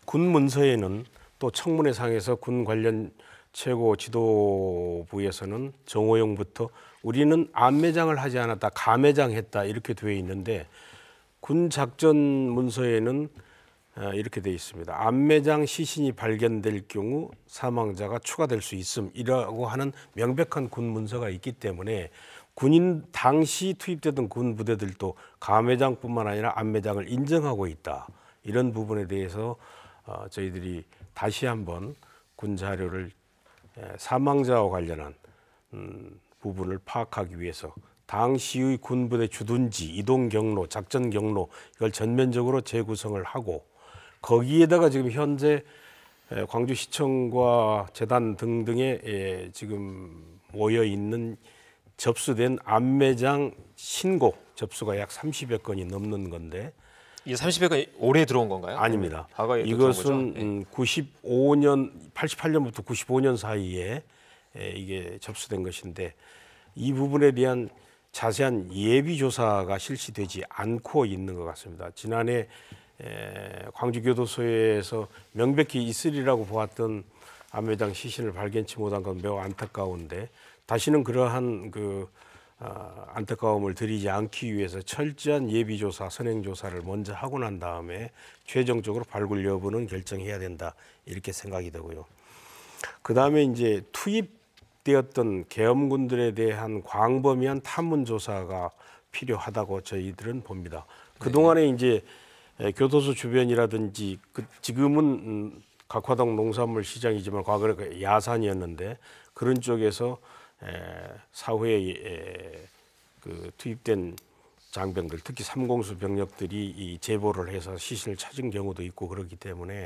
군 문서에는 또 청문회상에서 군 관련 최고 지도부에서는 정호영부터 우리는 안매장을 하지 않았다, 가매장했다 이렇게 되어 있는데, 군 작전 문서에는 이렇게 되어 있습니다. 안매장 시신이 발견될 경우 사망자가 추가될 수 있음이라고 하는 명백한 군 문서가 있기 때문에 군인 당시 투입되던 군 부대들도 가매장뿐만 아니라 안매장을 인정하고 있다. 이런 부분에 대해서 저희들이 다시 한번 군 자료를 사망자와 관련한 부분을 파악하기 위해서 당시의 군부대 주둔지, 이동 경로, 작전 경로 이걸 전면적으로 재구성을 하고, 거기에다가 지금 현재 광주시청과 재단 등등에 지금 모여 있는 접수된 안매장 신고 접수가 약 30여 건이 넘는 건데, 이게 30여 건이 올해 들어온 건가요? 아닙니다. 과거에 들어온 거죠? 이것은 98년부터 95년 사이에 이게 접수된 것인데, 이 부분에 대한 자세한 예비 조사가 실시되지 않고 있는 것 같습니다. 지난해 광주교도소에서 명백히 있으리라고 보았던 안매장 시신을 발견치 못한 건 매우 안타까운데, 다시는 그러한 안타까움을 드리지 않기 위해서 철저한 예비조사, 선행조사를 먼저 하고 난 다음에 최종적으로 발굴 여부는 결정해야 된다, 이렇게 생각이 되고요. 그 다음에 이제 투입되었던 계엄군들에 대한 광범위한 탐문조사가 필요하다고 저희들은 봅니다. 그동안에 이제 교도소 주변이라든지 지금은 각화동 농산물 시장이지만 과거에 야산이었는데, 그런 쪽에서 사후에 투입된 장병들, 특히 삼공수 병력들이 이 제보를 해서 시신을 찾은 경우도 있고 그렇기 때문에,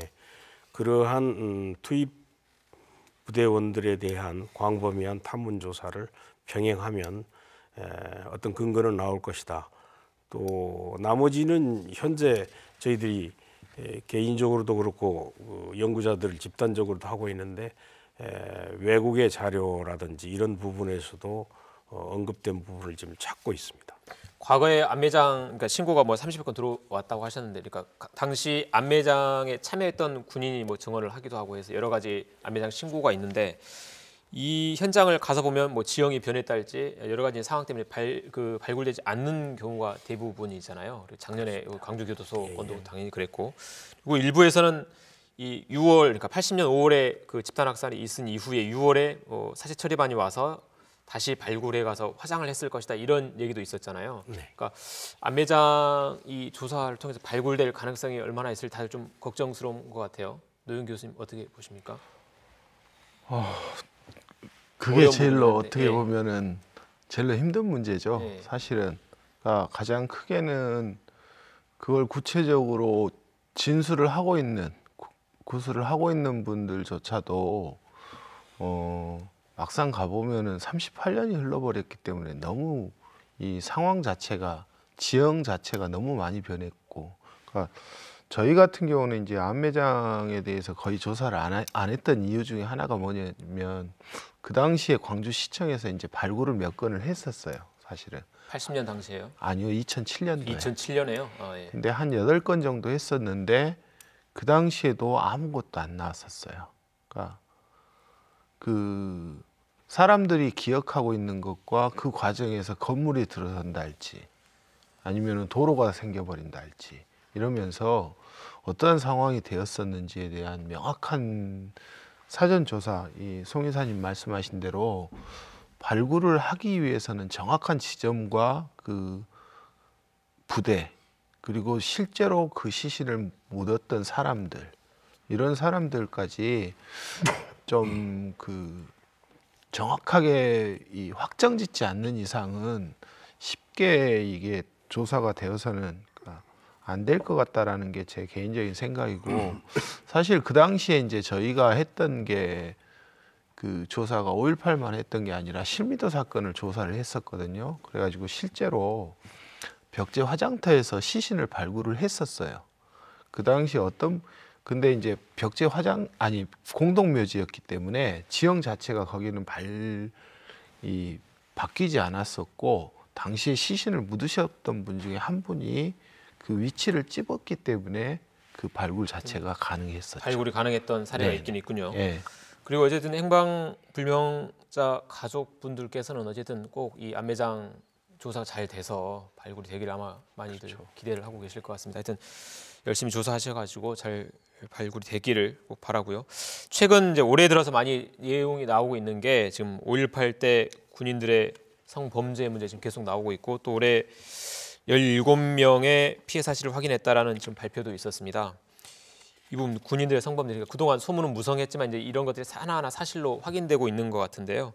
그러한 투입 부대원들에 대한 광범위한 탐문 조사를 병행하면 어떤 근거는 나올 것이다. 또 나머지는 현재 저희들이 개인적으로도 그렇고 연구자들 집단적으로도 하고 있는데 외국의 자료라든지 이런 부분에서도 언급된 부분을 지금 찾고 있습니다. 과거에 안매장 그러니까 신고가 뭐 30여 건 들어왔다고 하셨는데, 그러니까 당시 안매장에 참여했던 군인이 뭐 증언을 하기도 하고 해서 여러 가지 안매장 신고가 있는데, 이 현장을 가서 보면 뭐 지형이 변했다 할지 여러 가지 상황 때문에 발굴되지 않는 경우가 대부분이잖아요. 그리고 작년에 광주교도소 건도 당연히 그랬고, 그리고 일부에서는 이 6월 그러니까 80년 5월에 그 집단 학살이 있은 이후에 6월에 사실 처리반이 와서 다시 발굴해 가서 화장을 했을 것이다, 이런 얘기도 있었잖아요. 네. 그러니까 안매장 이 조사를 통해서 발굴될 가능성이 얼마나 있을지 다들 좀 걱정스러운 것 같아요. 노영 교수님 어떻게 보십니까? 그게 어려운 제일로 부분인데, 어떻게 보면은 제일로 힘든 문제죠. 예. 사실은 그러니까 가장 크게는 그걸 구체적으로 진술을 하고 있는 구술을 하고 있는 분들조차도 막상 가보면은 38년이 흘러버렸기 때문에 너무 이 상황 자체가 지형 자체가 너무 많이 변했고, 그러니까 저희 같은 경우는 이제 안매장에 대해서 거의 조사를 안 했던 이유 중에 하나가 뭐냐면 그 당시에 광주시청에서 이제 발굴을 몇 건을 했었어요, 사실은. 80년 당시에요? 아니요, 2007년도에. 2007년에요. 예. 근데 한 8건 정도 했었는데 그 당시에도 아무것도 안 나왔었어요. 그러니까 그 사람들이 기억하고 있는 것과 그 과정에서 건물이 들어선다 할지 아니면 도로가 생겨버린다 할지 이러면서 어떠한 상황이 되었었는지에 대한 명확한 사전조사, 이 송 이사님 말씀하신 대로 발굴을 하기 위해서는 정확한 지점과 그 부대, 그리고 실제로 그 시신을 묻었던 사람들, 이런 사람들까지 좀 그 정확하게 이 확정짓지 않는 이상은 쉽게 이게 조사가 되어서는 안 될 것 같다라는 게 제 개인적인 생각이고, 사실 그 당시에 이제 저희가 했던 게 그 조사가 5.18만 했던 게 아니라 실미도 사건을 조사를 했었거든요. 그래가지고 실제로 벽제 화장터에서 시신을 발굴을 했었어요. 그 당시 근데 이제 벽제 공동묘지였기 때문에 지형 자체가 거기는 바뀌지 않았었고, 당시에 시신을 묻으셨던 분 중에 한 분이 그 위치를 찝었기 때문에 그 발굴 자체가 가능했었죠. 발굴이 가능했던 사례가 네. 있긴 있군요. 예. 그리고 어쨌든 행방불명자 가족분들께서는 어쨌든 꼭 이 안매장 조사가 잘 돼서 발굴이 되기를 아마 많이들 기대를 하고 계실 것 같습니다. 하여튼 열심히 조사하셔가지고 잘 발굴이 되기를 꼭 바라고요. 최근 이제 올해 들어서 많이 내용이 나오고 있는 게 지금 5.18 때 군인들의 성범죄 문제 지금 계속 나오고 있고, 또 올해 17명의 피해 사실을 확인했다라는 지금 발표도 있었습니다. 이 부분 군인들의 성범죄, 그러니까 그동안 소문은 무성했지만 이제 이런 것들이 하나하나 사실로 확인되고 있는 것 같은데요.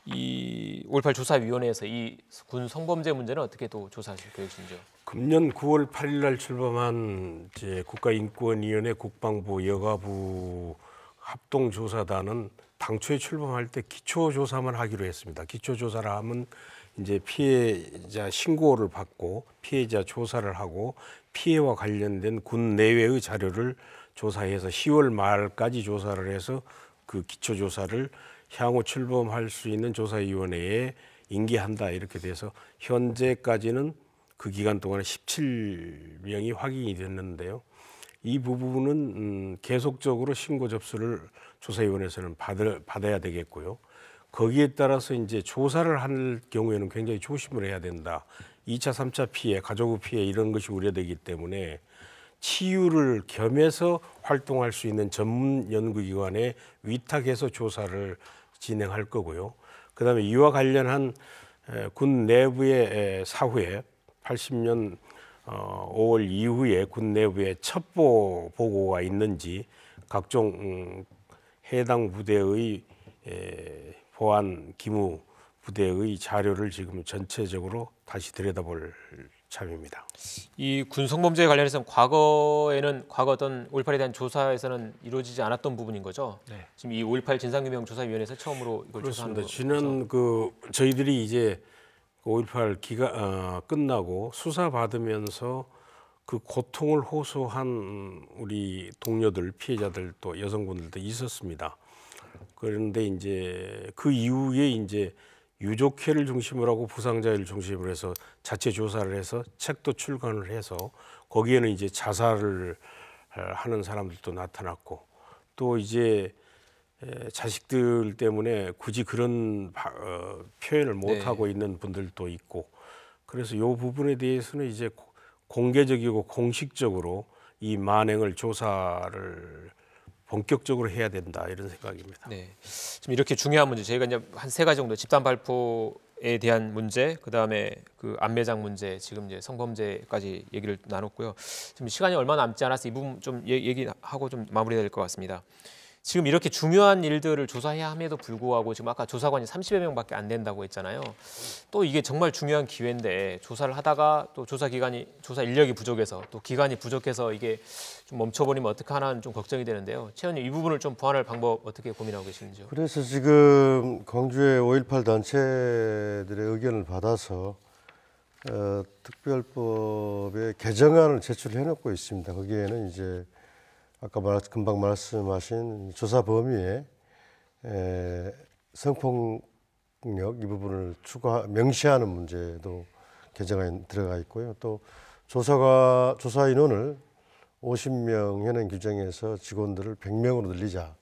이 5.18 조사위원회에서 이 군 성범죄 문제는 어떻게 또 조사하실 계획이신지요? 금년 9월 8일 날 출범한 이제 국가인권위원회 국방부 여가부 합동조사단은 당초에 출범할 때 기초조사만 하기로 했습니다. 기초조사를 하면 이제 피해자 신고를 받고 피해자 조사를 하고 피해와 관련된 군 내외의 자료를 조사해서 10월 말까지 조사를 해서 그 기초조사를 향후 출범할 수 있는 조사위원회에 인계한다, 이렇게 돼서 현재까지는 그 기간 동안에 17명이 확인이 됐는데요. 이 부분은 계속적으로 신고 접수를 조사위원회에서는 받아야 되겠고요. 거기에 따라서 이제 조사를 할 경우에는 굉장히 조심을 해야 된다. 2차, 3차 피해, 가족의 피해 이런 것이 우려되기 때문에 치유를 겸해서 활동할 수 있는 전문 연구기관에 위탁해서 조사를 진행할 거고요. 그다음에 이와 관련한 군 내부의 사후에 80년 5월 이후에 군 내부에 첩보 보고가 있는지 각종 해당 부대의 보안 기무 부대의 자료를 지금 전체적으로 다시 들여다볼 참입니다. 이 군성범죄에 관련해서는 과거에는 과거 어떤 5.18에 대한 조사에서는 이루어지지 않았던 부분인 거죠. 네. 지금 이 5.18 진상규명조사위원회에서 처음으로 이걸 조사하는 그렇습니다. 거죠. 지난 저희들이 이제 5.18 끝나고 수사 받으면서 그 고통을 호소한 우리 동료들, 피해자들 또 여성분들도 있었습니다. 그런데 이제 그 이후에 이제 유족회를 중심으로 하고 부상자를 중심으로 해서 자체 조사를 해서 책도 출간을 해서 거기에는 이제 자살을 하는 사람들도 나타났고 또 이제 자식들 때문에 굳이 그런 표현을 못 하고 있는 분들도 있고 그래서 이 부분에 대해서는 이제 공개적이고 공식적으로 이 만행을 조사를 본격적으로 해야 된다 이런 생각입니다. 네, 지금 이렇게 중요한 문제 저희가 이제 한 3가지 정도 집단 발포에 대한 문제, 그 다음에 그 안매장 문제, 지금 이제 성범죄까지 얘기를 나눴고요. 지금 시간이 얼마 남지 않아서 이 부분 좀 얘기하고 좀 마무리해야 될 것 같습니다. 지금 이렇게 중요한 일들을 조사해야 함에도 불구하고 지금 아까 조사관이 30여 명밖에 안 된다고 했잖아요. 또 이게 정말 중요한 기회인데 조사를 하다가 또 조사 인력이 부족해서 또 기간이 부족해서 이게 좀 멈춰버리면 어떡하나 좀 걱정이 되는데요. 최 의원님 이 부분을 좀 보완할 방법 어떻게 고민하고 계시는지요? 그래서 지금 광주의 5.18 단체들의 의견을 받아서 특별법의 개정안을 제출해놓고 있습니다. 거기에는 이제 아까 금방 말씀하신 조사 범위에 성폭력 이 부분을 명시하는 문제도 개정안에 들어가 있고요. 또 조사 인원을 50명 현행 규정에서 직원들을 100명으로 늘리자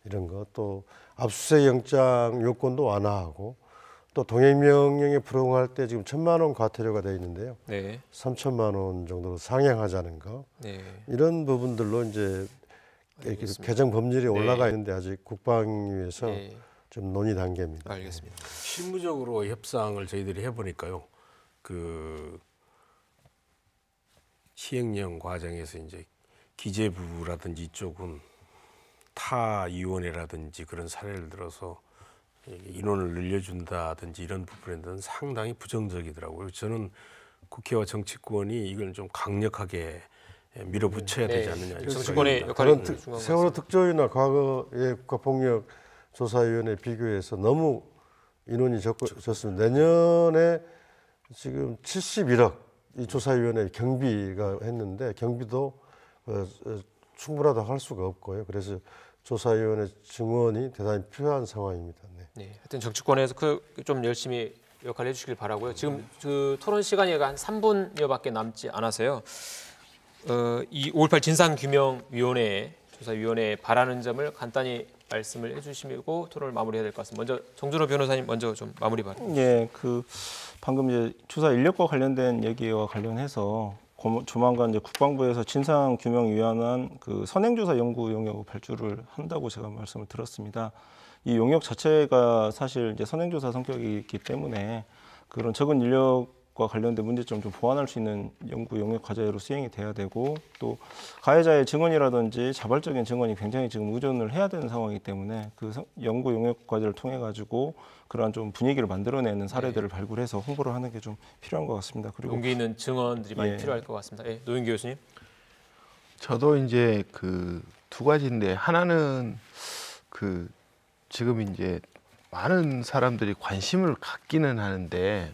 이런 것, 또 압수수색 영장 요건도 완화하고 또 동행명령에 불응할 때 지금 1,000만 원 과태료가 되어 있는데요. 네. 3천만 원 정도로 상향하자는 거. 네. 이런 부분들로 이제 이렇게 개정 법률이 올라가 있는데 아직 국방위에서 네. 좀 논의 단계입니다. 알겠습니다. 실무적으로 협상을 저희들이 해보니까요. 그 시행령 과정에서 이제 기재부라든지 이쪽은 타 위원회라든지 그런 사례를 들어서 인원을 늘려준다든지 이런 부분에 대해서는 상당히 부정적이더라고요. 저는 국회와 정치권이 이걸 좀 강력하게 밀어붙여야 되지 않느냐. 이런 정치권의 생각입니다. 역할이 그런 중요한 세월호 것 같습니다. 특조위나 과거의 국가폭력 조사위원회 비교해서 너무 인원이 적습니다. 내년에 지금 71억 이 조사위원회 경비가 했는데 경비도 충분하다고 할 수가 없고요. 그래서 조사위원회 증원이 대단히 필요한 상황입니다. 네, 하여튼 정치권에서 좀 열심히 역할을 해주시길 바라고요. 지금 그 토론 시간이 한 3분여밖에 남지 않아서요. 이 5.18 진상규명위원회 조사위원회에 바라는 점을 간단히 말씀을 해주시고 토론을 마무리해야 될 것 같습니다. 먼저 정준호 변호사님 먼저 좀 마무리 바랍니다. 예, 방금 이제 조사 인력과 관련된 얘기와 관련해서 조만간 이제 국방부에서 진상규명위원회 그 선행조사 연구 용역을 발주를 한다고 제가 말씀을 들었습니다. 이 용역 자체가 사실 이제 선행조사 성격이기 때문에 그런 적은 인력과 관련된 문제점 좀 보완할 수 있는 연구 용역 과제로 수행이 돼야 되고 또 가해자의 증언이라든지 자발적인 증언이 굉장히 지금 의존을 해야 되는 상황이기 때문에 그 연구 용역 과제를 통해 가지고 그러한 좀 분위기를 만들어내는 사례들을 발굴해서 홍보를 하는 게 좀 필요한 것 같습니다. 그리고 용기 있는 증언들이 많이 예. 필요할 것 같습니다. 예, 노영기 교수님. 저도 이제 그 2가지인데 하나는 지금 이제 많은 사람들이 관심을 갖기는 하는데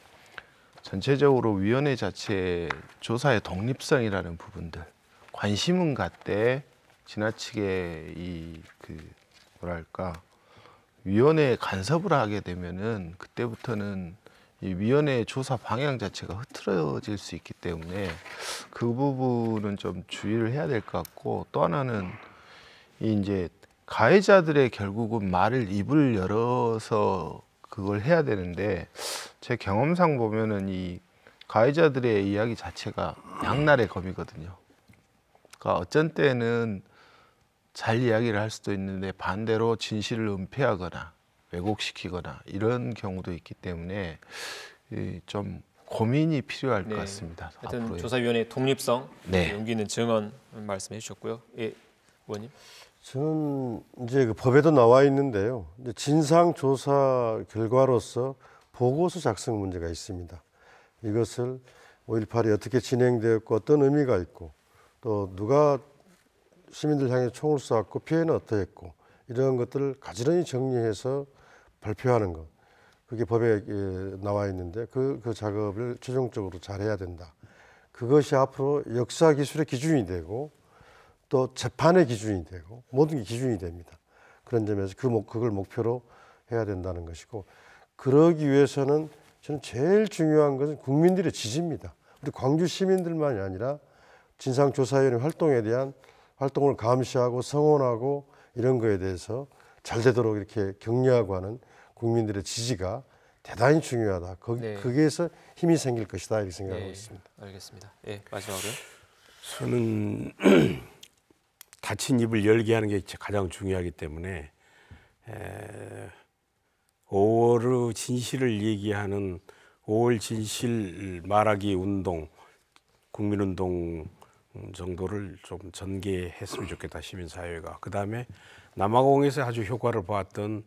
전체적으로 위원회 자체 조사의 독립성이라는 부분들 관심은 갖되 지나치게 위원회에 간섭을 하게 되면은 그때부터는 이 위원회의 조사 방향 자체가 흐트러질 수 있기 때문에 그 부분은 좀 주의를 해야 될 것 같고 또 하나는 이제 가해자들의 결국은 입을 열어서 그걸 해야 되는데 제 경험상 보면은 이 가해자들의 이야기 자체가 양날의 검이거든요. 그러니까 어쩐 때는 잘 이야기를 할 수도 있는데 반대로 진실을 은폐하거나 왜곡시키거나 이런 경우도 있기 때문에 좀 고민이 필요할 것 같습니다. 하여튼 앞으로의. 조사위원회 독립성, 네. 용기 있는 증언 말씀해 주셨고요. 예, 의원님. 저는 이제 그 법에도 나와 있는데요. 이제 진상 조사 결과로서 보고서 작성 문제가 있습니다. 이것을 5.18이 어떻게 진행되었고 어떤 의미가 있고 또 누가 시민들 향해 총을 쏘았고 피해는 어떠했고 이런 것들을 가지런히 정리해서 발표하는 것. 그게 법에 나와 있는데 그 작업을 최종적으로 잘해야 된다. 그것이 앞으로 역사 기술의 기준이 되고 또 재판의 기준이 되고 모든 게 기준이 됩니다. 그런 점에서 그걸 목표로 해야 된다는 것이고 그러기 위해서는 저는 제일 중요한 것은 국민들의 지지입니다. 우리 광주 시민들만이 아니라 진상조사위원회 활동을 감시하고 성원하고 이런 거에 대해서 잘 되도록 이렇게 격려하고 하는 국민들의 지지가 대단히 중요하다. 거기에서 힘이 생길 것이다 이렇게 생각하고 있습니다. 알겠습니다. 예, 마지막으로. 저는 닫힌 입을 열게 하는 게 가장 중요하기 때문에 5월 진실을 얘기하는 5월 진실 말하기 운동, 국민운동 정도를 좀 전개했으면 좋겠다, 시민사회가. 그 다음에 남아공에서 아주 효과를 보았던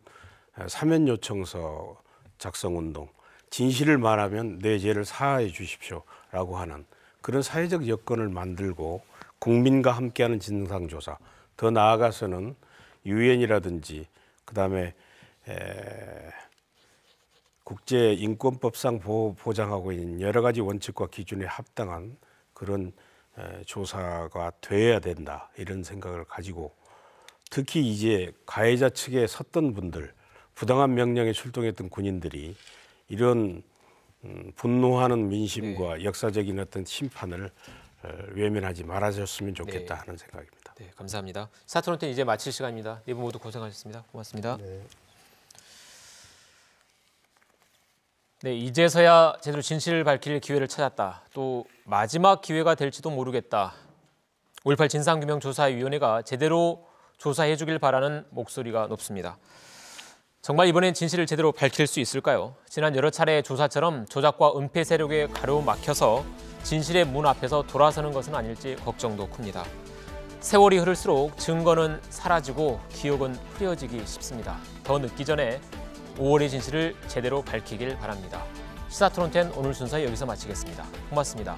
사면 요청서 작성운동, 진실을 말하면 내 죄를 사하해 주십시오라고 하는 그런 사회적 여건을 만들고 국민과 함께하는 진상조사, 더 나아가서는 유엔이라든지 그 다음에 국제인권법상 보장하고 있는 여러 가지 원칙과 기준에 합당한 그런 조사가 돼야 된다 이런 생각을 가지고 특히 이제 가해자 측에 섰던 분들, 부당한 명령에 출동했던 군인들이 이런 분노하는 민심과 역사적인 어떤 심판을 외면하지 말아줬으면 좋겠다 하는 생각입니다. 네, 감사합니다. 스타트론텐 이제 마칠 시간입니다. 네 분 모두 고생하셨습니다. 고맙습니다. 네, 이제서야 제대로 진실을 밝힐 기회를 찾았다. 또 마지막 기회가 될지도 모르겠다. 5.18 진상규명조사위원회가 제대로 조사해 주길 바라는 목소리가 높습니다. 정말 이번엔 진실을 제대로 밝힐 수 있을까요? 지난 여러 차례 조사처럼 조작과 은폐 세력에 가로막혀서 진실의 문 앞에서 돌아서는 것은 아닐지 걱정도 큽니다. 세월이 흐를수록 증거는 사라지고 기억은 흐려지기 쉽습니다. 더 늦기 전에 5월의 진실을 제대로 밝히길 바랍니다. 시사트론텐 오늘 순서 여기서 마치겠습니다. 고맙습니다.